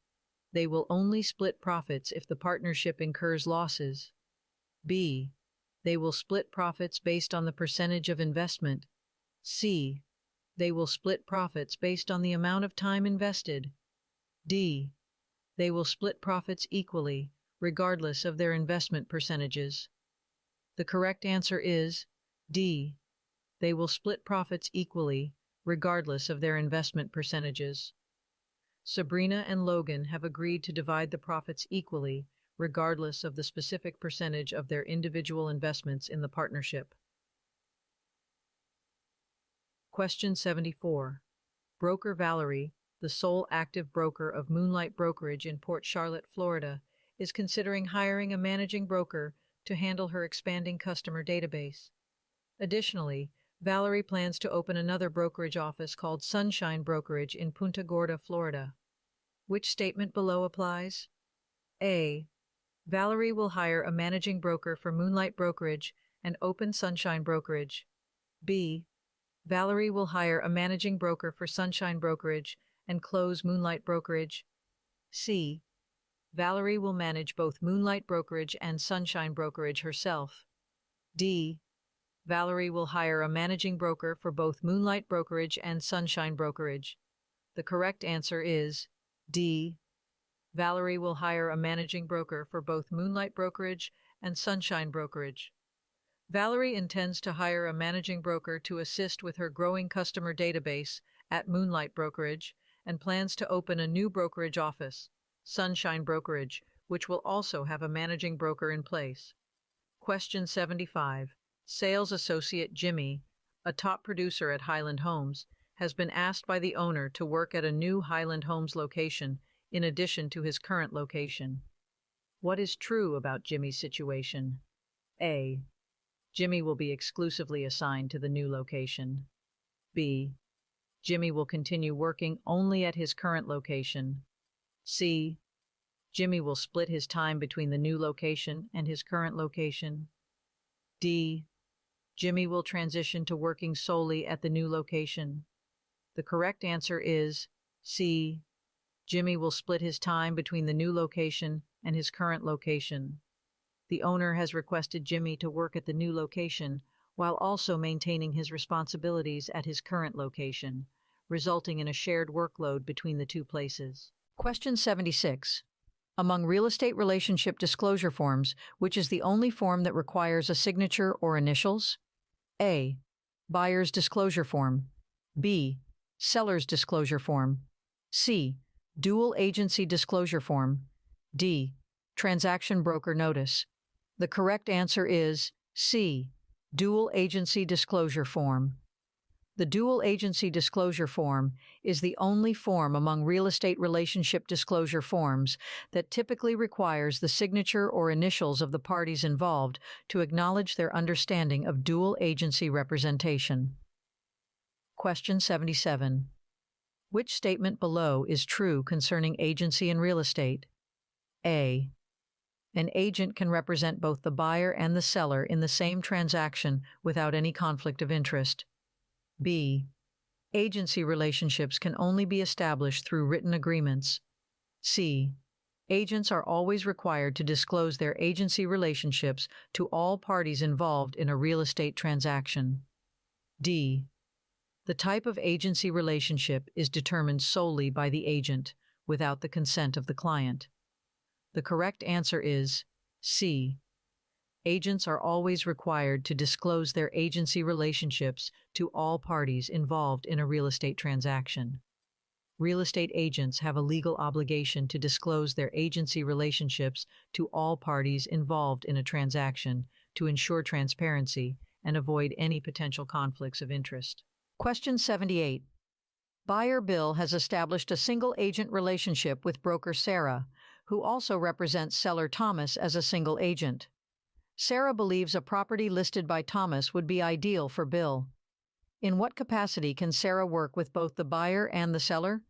They will only split profits if the partnership incurs losses. B. They will split profits based on the percentage of investment. C. They will split profits based on the amount of time invested. D. They will split profits equally, regardless of their investment percentages. The correct answer is D. They will split profits equally, regardless of their investment percentages. Sabrina and Logan have agreed to divide the profits equally, regardless of the specific percentage of their individual investments in the partnership. Question 74. Broker Valerie, the sole active broker of Moonlight Brokerage in Port Charlotte, Florida, is considering hiring a managing broker to handle her expanding customer database. Additionally, Valerie plans to open another brokerage office called Sunshine Brokerage in Punta Gorda, Florida. Which statement below applies? A. Valerie will hire a managing broker for Moonlight Brokerage and Open Sunshine Brokerage. B. Valerie will hire a managing broker for Sunshine Brokerage and close Moonlight Brokerage. C. Valerie will manage both Moonlight Brokerage and Sunshine Brokerage herself. D. Valerie will hire a managing broker for both Moonlight Brokerage and Sunshine Brokerage. The correct answer is D. Valerie will hire a managing broker for both Moonlight Brokerage and Sunshine Brokerage. Valerie intends to hire a managing broker to assist with her growing customer database at Moonlight Brokerage and plans to open a new brokerage office, Sunshine Brokerage, which will also have a managing broker in place. Question 75. Sales associate Jimmy, a top producer at Highland Homes, has been asked by the owner to work at a new Highland Homes location in addition to his current location. What is true about Jimmy's situation? A. Jimmy will be exclusively assigned to the new location. B. Jimmy will continue working only at his current location. C. Jimmy will split his time between the new location and his current location. D. Jimmy will transition to working solely at the new location. The correct answer is C. Jimmy will split his time between the new location and his current location. The owner has requested Jimmy to work at the new location while also maintaining his responsibilities at his current location, resulting in a shared workload between the two places. Question 76. Among real estate relationship disclosure forms, which is the only form that requires a signature or initials? A. Buyer's disclosure form. B. Seller's disclosure form. C. Dual agency disclosure form. D. Transaction broker notice. The correct answer is C. Dual agency disclosure form. The dual agency disclosure form is the only form among real estate relationship disclosure forms that typically requires the signature or initials of the parties involved to acknowledge their understanding of dual agency representation. Question 77. Which statement below is true concerning agency in real estate? A. An agent can represent both the buyer and the seller in the same transaction without any conflict of interest. B. Agency relationships can only be established through written agreements. C. Agents are always required to disclose their agency relationships to all parties involved in a real estate transaction. D. The type of agency relationship is determined solely by the agent, without the consent of the client. The correct answer is C. Agents are always required to disclose their agency relationships to all parties involved in a real estate transaction. Real estate agents have a legal obligation to disclose their agency relationships to all parties involved in a transaction to ensure transparency and avoid any potential conflicts of interest. Question 78. Buyer Bill has established a single agent relationship with broker Sarah, who also represents seller Thomas as a single agent. Sarah believes a property listed by Thomas would be ideal for Bill. In what capacity can Sarah work with both the buyer and the seller?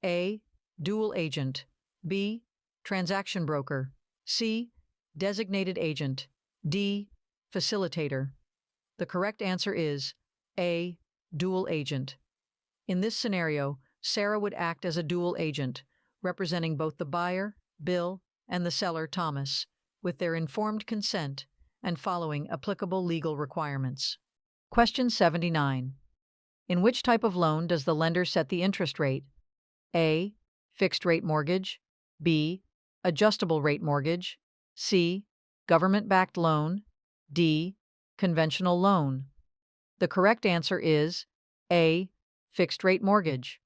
A. Dual agent. B. Transaction broker. C. Designated agent. D. Facilitator. The correct answer is A. Dual agent. In this scenario, Sarah would act as a dual agent, representing both the buyer, Bill, and the seller, Thomas, with their informed consent and following applicable legal requirements. Question 79. In which type of loan does the lender set the interest rate? A. Fixed rate mortgage. B. Adjustable rate mortgage. C. Government-backed loan. D. Conventional loan. The correct answer is A. Fixed rate mortgage.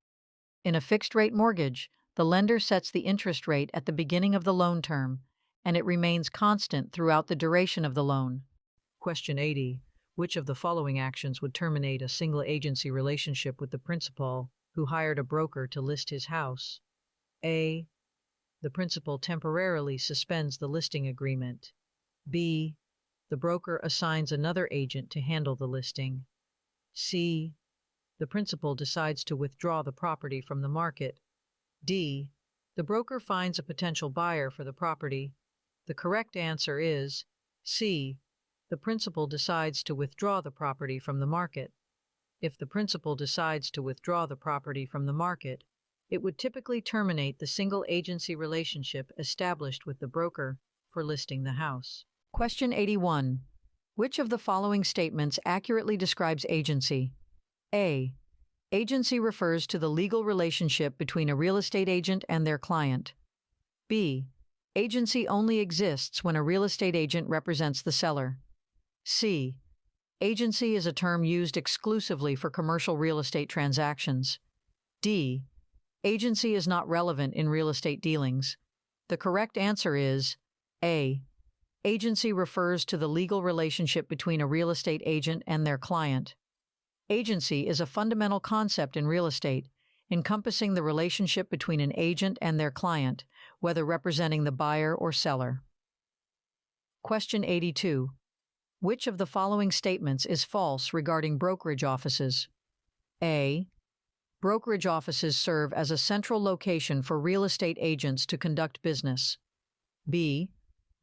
In a fixed rate mortgage, the lender sets the interest rate at the beginning of the loan term, and it remains constant throughout the duration of the loan. Question 80. Which of the following actions would terminate a single agency relationship with the principal who hired a broker to list his house? A. The principal temporarily suspends the listing agreement. B. The broker assigns another agent to handle the listing. C. The principal decides to withdraw the property from the market. D. The broker finds a potential buyer for the property. The correct answer is C. The principal decides to withdraw the property from the market. If the principal decides to withdraw the property from the market, it would typically terminate the single agency relationship established with the broker for listing the house. Question 81. Which of the following statements accurately describes agency? A. Agency refers to the legal relationship between a real estate agent and their client. B. Agency only exists when a real estate agent represents the seller. C. Agency is a term used exclusively for commercial real estate transactions. D. Agency is not relevant in real estate dealings. The correct answer is A. Agency refers to the legal relationship between a real estate agent and their client. Agency is a fundamental concept in real estate, encompassing the relationship between an agent and their client, whether representing the buyer or seller. Question 82. Which of the following statements is false regarding brokerage offices? A. Brokerage offices serve as a central location for real estate agents to conduct business. B.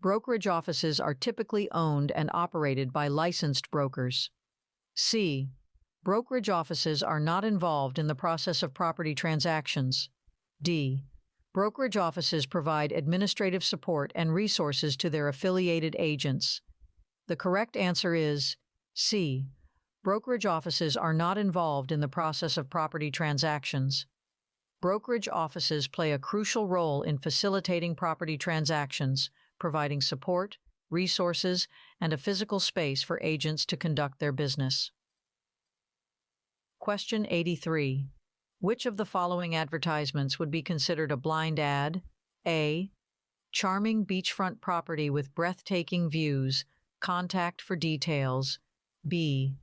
Brokerage offices are typically owned and operated by licensed brokers. C. Brokerage offices are not involved in the process of property transactions. D. Brokerage offices provide administrative support and resources to their affiliated agents. The correct answer is C. Brokerage offices are not involved in the process of property transactions. Brokerage offices play a crucial role in facilitating property transactions, providing support, resources, and a physical space for agents to conduct their business. Question 83. Which of the following advertisements would be considered a blind ad? A. Charming beachfront property with breathtaking views. Contact for details. B.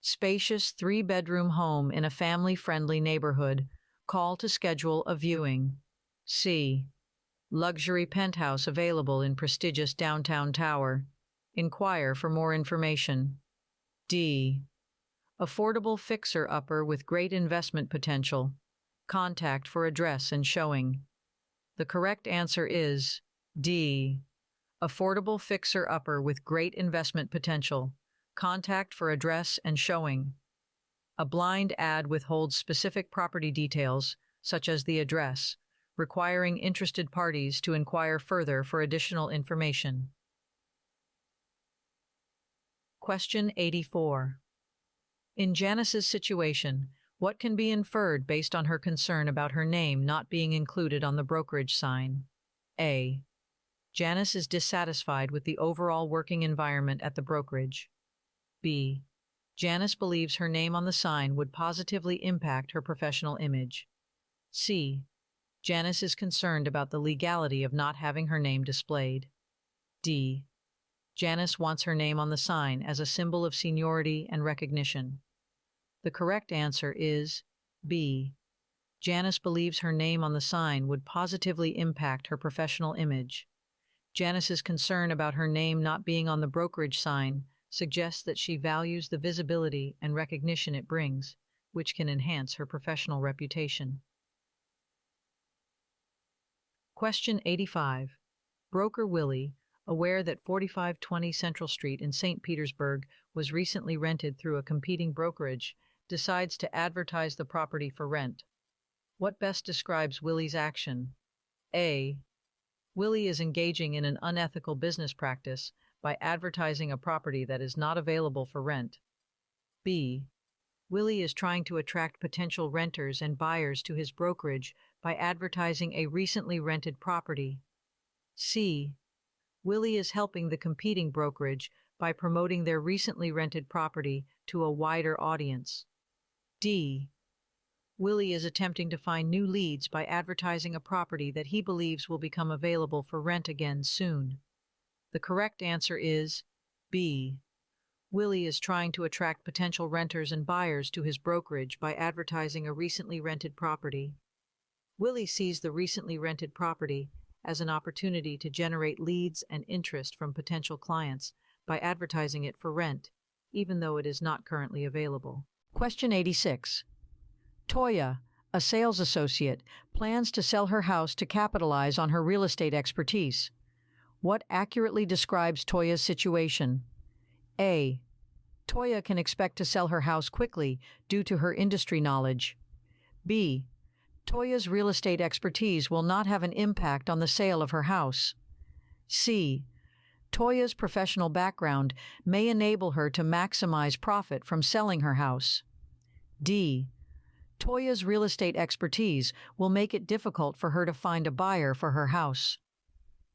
Spacious 3-bedroom home in a family-friendly neighborhood. Call to schedule a viewing. C. Luxury penthouse available in prestigious downtown tower. Inquire for more information. D. Affordable fixer-upper with great investment potential. Contact for address and showing. The correct answer is D. Affordable fixer-upper with great investment potential. Contact for address and showing. A blind ad withholds specific property details, such as the address, requiring interested parties to inquire further for additional information. Question 84. In Janice's situation, what can be inferred based on her concern about her name not being included on the brokerage sign? A. Janice is dissatisfied with the overall working environment at the brokerage. B. Janice believes her name on the sign would positively impact her professional image. C. Janice is concerned about the legality of not having her name displayed. D. Janice wants her name on the sign as a symbol of seniority and recognition. The correct answer is B. Janice believes her name on the sign would positively impact her professional image. Janice's concern about her name not being on the brokerage sign suggests that she values the visibility and recognition it brings, which can enhance her professional reputation. Question 85. Broker Willie, aware that 4520 Central Street in St. Petersburg was recently rented through a competing brokerage, decides to advertise the property for rent. What best describes Willie's action? A. Willie is engaging in an unethical business practice by advertising a property that is not available for rent. B. Willie is trying to attract potential renters and buyers to his brokerage by advertising a recently rented property. C. Willie is helping the competing brokerage by promoting their recently rented property to a wider audience. D. Willie is attempting to find new leads by advertising a property that he believes will become available for rent again soon. The correct answer is B. Willie is trying to attract potential renters and buyers to his brokerage by advertising a recently rented property. Willie sees the recently rented property as an opportunity to generate leads and interest from potential clients by advertising it for rent, even though it is not currently available. Question 86. Toya, a sales associate, plans to sell her house to capitalize on her real estate expertise. What accurately describes Toya's situation? A. Toya can expect to sell her house quickly due to her industry knowledge. B. Toya's real estate expertise will not have an impact on the sale of her house. C. Toya's professional background may enable her to maximize profit from selling her house. D. Toya's real estate expertise will make it difficult for her to find a buyer for her house.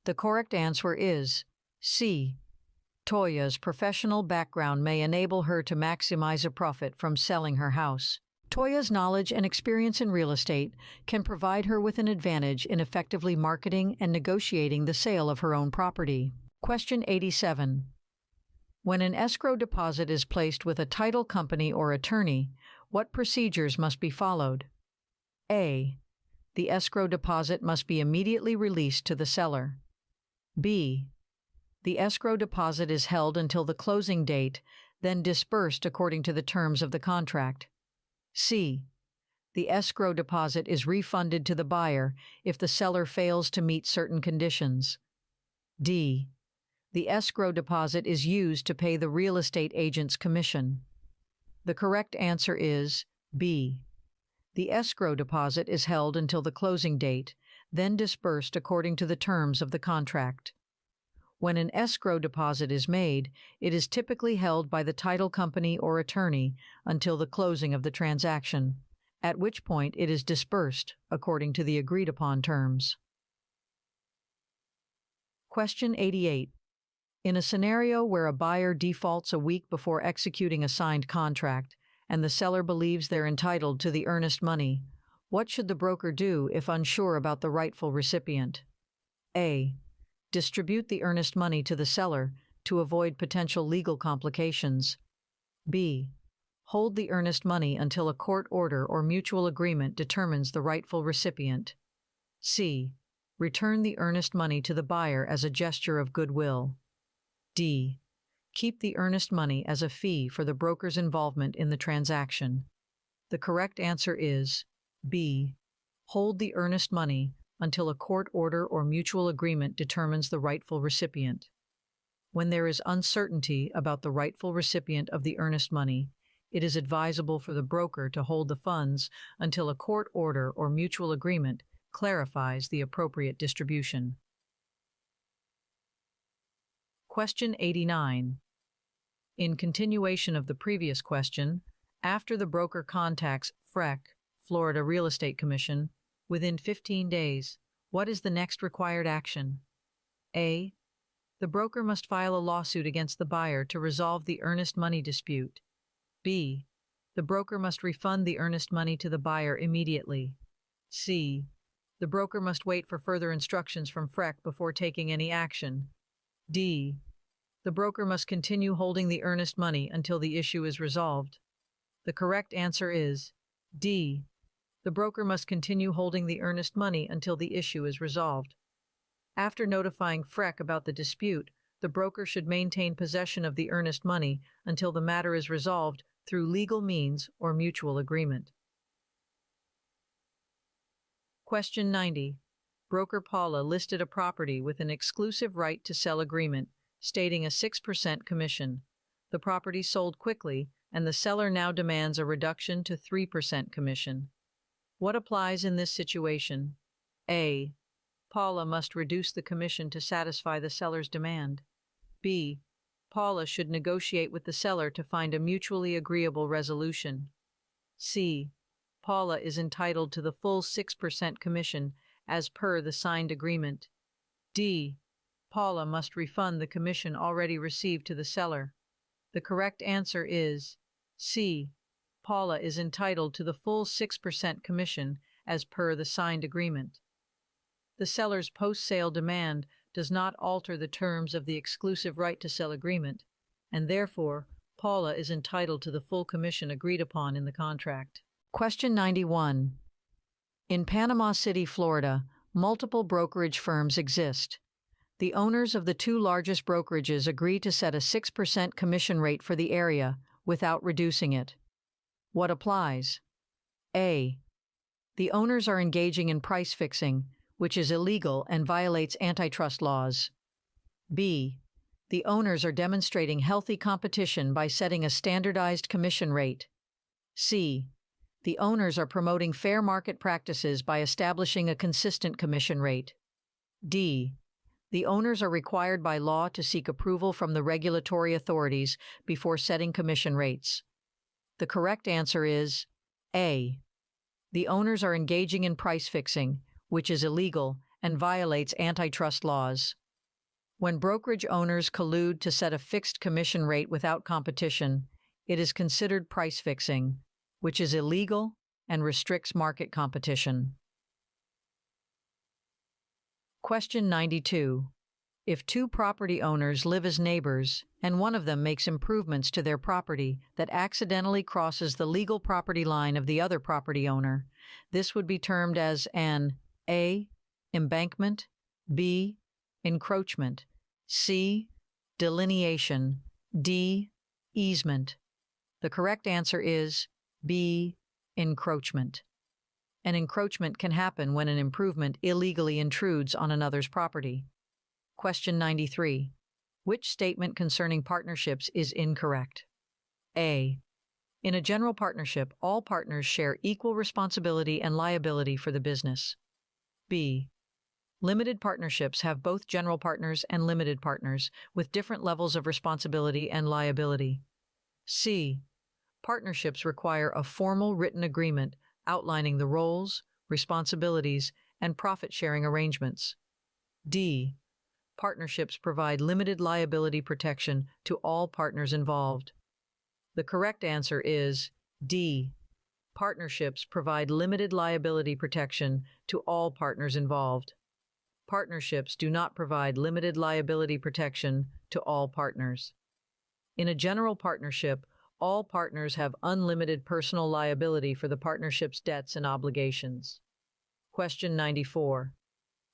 The correct answer is C. Toya's professional background may enable her to maximize a profit from selling her house. Toya's knowledge and experience in real estate can provide her with an advantage in effectively marketing and negotiating the sale of her own property. Question 87. When an escrow deposit is placed with a title company or attorney, what procedures must be followed? A. The escrow deposit must be immediately released to the seller. B. The escrow deposit is held until the closing date, then disbursed according to the terms of the contract. C. The escrow deposit is refunded to the buyer if the seller fails to meet certain conditions. D. The escrow deposit is used to pay the real estate agent's commission. The correct answer is B. The escrow deposit is held until the closing date, then disbursed according to the terms of the contract. When an escrow deposit is made, it is typically held by the title company or attorney until the closing of the transaction, at which point it is disbursed according to the agreed-upon terms. Question 88. In a scenario where a buyer defaults a week before executing a signed contract and the seller believes they're entitled to the earnest money, what should the broker do if unsure about the rightful recipient? A. Distribute the earnest money to the seller to avoid potential legal complications. B. Hold the earnest money until a court order or mutual agreement determines the rightful recipient. C. Return the earnest money to the buyer as a gesture of goodwill. D. Keep the earnest money as a fee for the broker's involvement in the transaction. The correct answer is B. Hold the earnest money until a court order or mutual agreement determines the rightful recipient. When there is uncertainty about the rightful recipient of the earnest money, it is advisable for the broker to hold the funds until a court order or mutual agreement clarifies the appropriate distribution. Question 89. In continuation of the previous question, after the broker contacts FREC, Florida Real Estate Commission, within 15 days, what is the next required action? A. The broker must file a lawsuit against the buyer to resolve the earnest money dispute. B. The broker must refund the earnest money to the buyer immediately. C. The broker must wait for further instructions from FREC before taking any action. D. The broker must continue holding the earnest money until the issue is resolved. The correct answer is D. The broker must continue holding the earnest money until the issue is resolved. After notifying FREC about the dispute, the broker should maintain possession of the earnest money until the matter is resolved through legal means or mutual agreement. Question 90. Broker Paula listed a property with an exclusive right to sell agreement, stating a 6% commission. The property sold quickly, and the seller now demands a reduction to 3% commission. What applies in this situation? A. Paula must reduce the commission to satisfy the seller's demand. B. Paula should negotiate with the seller to find a mutually agreeable resolution. C. Paula is entitled to the full 6% commission as per the signed agreement. D. Paula must refund the commission already received to the seller. The correct answer is C. Paula is entitled to the full 6% commission as per the signed agreement. The seller's post-sale demand does not alter the terms of the exclusive right to sell agreement, and therefore, Paula is entitled to the full commission agreed upon in the contract. Question 91. In Panama City, Florida, multiple brokerage firms exist. The owners of the two largest brokerages agree to set a 6% commission rate for the area without reducing it. What applies? A. The owners are engaging in price fixing, which is illegal and violates antitrust laws. B. The owners are demonstrating healthy competition by setting a standardized commission rate. C. The owners are promoting fair market practices by establishing a consistent commission rate. D. The owners are required by law to seek approval from the regulatory authorities before setting commission rates. The correct answer is A. The owners are engaging in price fixing, which is illegal and violates antitrust laws. When brokerage owners collude to set a fixed commission rate without competition, it is considered price fixing, which is illegal and restricts market competition. Question 92. If two property owners live as neighbors and one of them makes improvements to their property that accidentally crosses the legal property line of the other property owner, this would be termed as an A. Embankment, B. Encroachment, C. Delineation, D. Easement. The correct answer is B. Encroachment. An encroachment can happen when an improvement illegally intrudes on another's property. Question 93. Which statement concerning partnerships is incorrect? A. In a general partnership, all partners share equal responsibility and liability for the business. B. Limited partnerships have both general partners and limited partners with different levels of responsibility and liability. C. Partnerships require a formal written agreement outlining the roles, responsibilities, and profit-sharing arrangements. D. Partnerships provide limited liability protection to all partners involved. The correct answer is D. Partnerships provide limited liability protection to all partners involved. Partnerships do not provide limited liability protection to all partners. In a general partnership, all partners have unlimited personal liability for the partnership's debts and obligations. Question 94.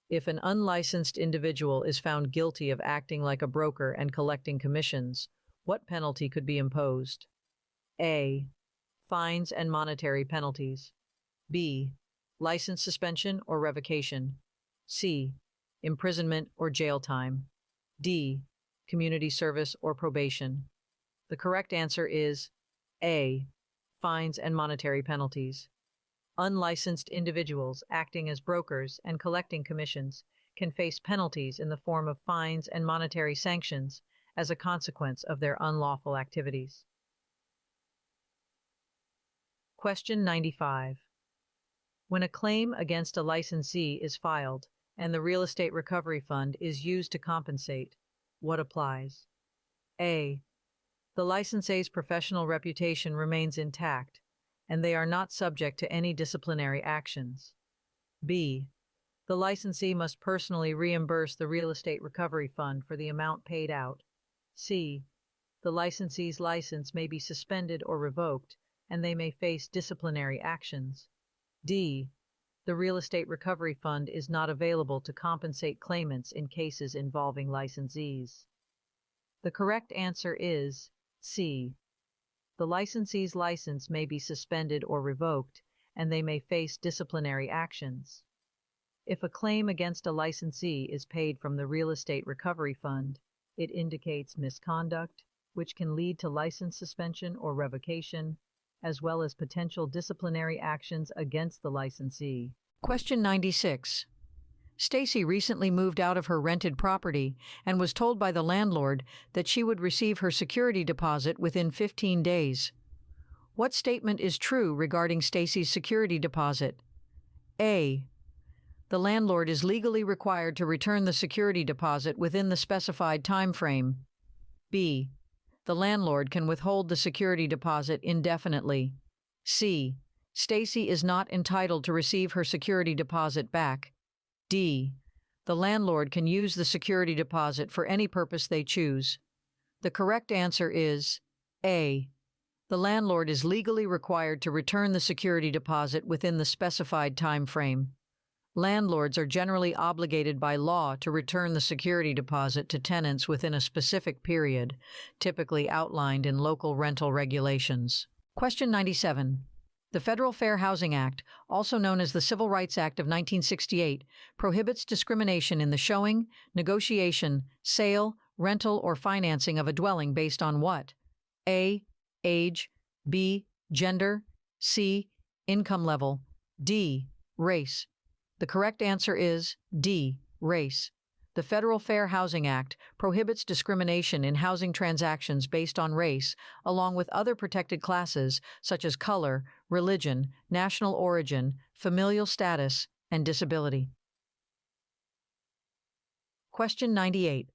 If an unlicensed individual is found guilty of acting like a broker and collecting commissions, what penalty could be imposed? A. Fines and monetary penalties. B. License suspension or revocation. C. Imprisonment or jail time. D. Community service or probation. The correct answer is A. Fines and monetary penalties. Unlicensed individuals acting as brokers and collecting commissions can face penalties in the form of fines and monetary sanctions as a consequence of their unlawful activities. Question 95. When a claim against a licensee is filed and the Real Estate Recovery Fund is used to compensate, what applies? A. The licensee's professional reputation remains intact, and they are not subject to any disciplinary actions. B. The licensee must personally reimburse the Real Estate Recovery Fund for the amount paid out. C. The licensee's license may be suspended or revoked, and they may face disciplinary actions. D. The Real Estate Recovery Fund is not available to compensate claimants in cases involving licensees. The correct answer is C. The licensee's license may be suspended or revoked, and they may face disciplinary actions. If a claim against a licensee is paid from the Real Estate Recovery Fund, it indicates misconduct, which can lead to license suspension or revocation, as well as potential disciplinary actions against the licensee. Question 96. Stacy recently moved out of her rented property and was told by the landlord that she would receive her security deposit within 15 days. What statement is true regarding Stacy's security deposit? A. The landlord is legally required to return the security deposit within the specified time frame. B. The landlord can withhold the security deposit indefinitely. C. Stacy is not entitled to receive her security deposit back. D. The landlord can use the security deposit for any purpose they choose. The correct answer is A. The landlord is legally required to return the security deposit within the specified time frame. Landlords are generally obligated by law to return the security deposit to tenants within a specific period, typically outlined in local rental regulations. Question 97. The Federal Fair Housing Act, also known as the Civil Rights Act of 1968, prohibits discrimination in the showing, negotiation, sale, rental, or financing of a dwelling based on what? A. Age. B. Gender. C. Income level. D. Race. The correct answer is D. Race. The Federal Fair Housing Act prohibits discrimination in housing transactions based on race, along with other protected classes such as color, religion, national origin, familial status, and disability. Question 98.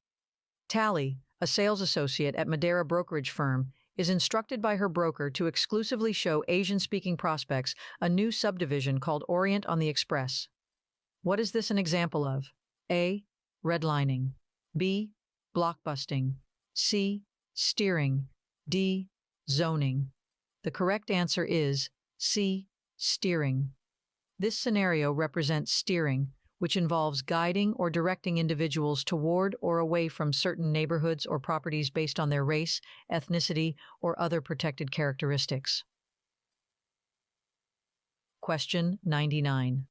Tally, a sales associate at Madeira Brokerage firm, is instructed by her broker to exclusively show Asian-speaking prospects a new subdivision called Orient on the Express. What is this an example of? A. Redlining. B. Blockbusting. C. Steering. D. Zoning. The correct answer is C. Steering. This scenario represents steering, which involves guiding or directing individuals toward or away from certain neighborhoods or properties based on their race, ethnicity, or other protected characteristics. Question 99.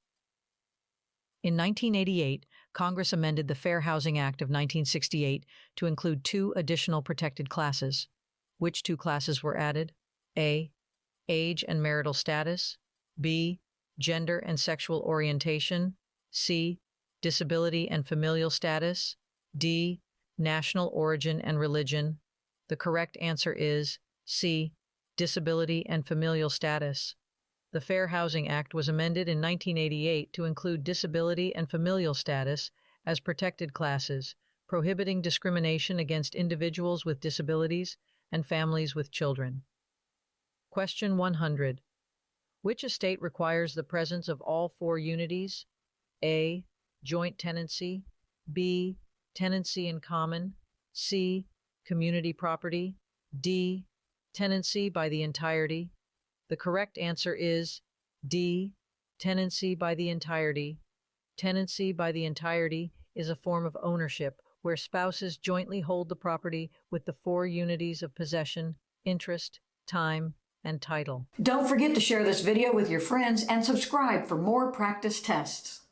In 1988, Congress amended the Fair Housing Act of 1968 to include 2 additional protected classes. Which 2 classes were added? A. Age and marital status. B. Gender and sexual orientation. C. Disability and familial status. D. National origin and religion. The correct answer is C. Disability and familial status. The Fair Housing Act was amended in 1988 to include disability and familial status as protected classes, prohibiting discrimination against individuals with disabilities and families with children. Question 100. Which estate requires the presence of all 4 unities? A. Joint tenancy. B. Tenancy in common. C. Community property. D. Tenancy by the entirety. The correct answer is D. Tenancy by the entirety. Tenancy by the entirety is a form of ownership where spouses jointly hold the property with the 4 unities of possession, interest, time, and title. Don't forget to share this video with your friends and subscribe for more practice tests.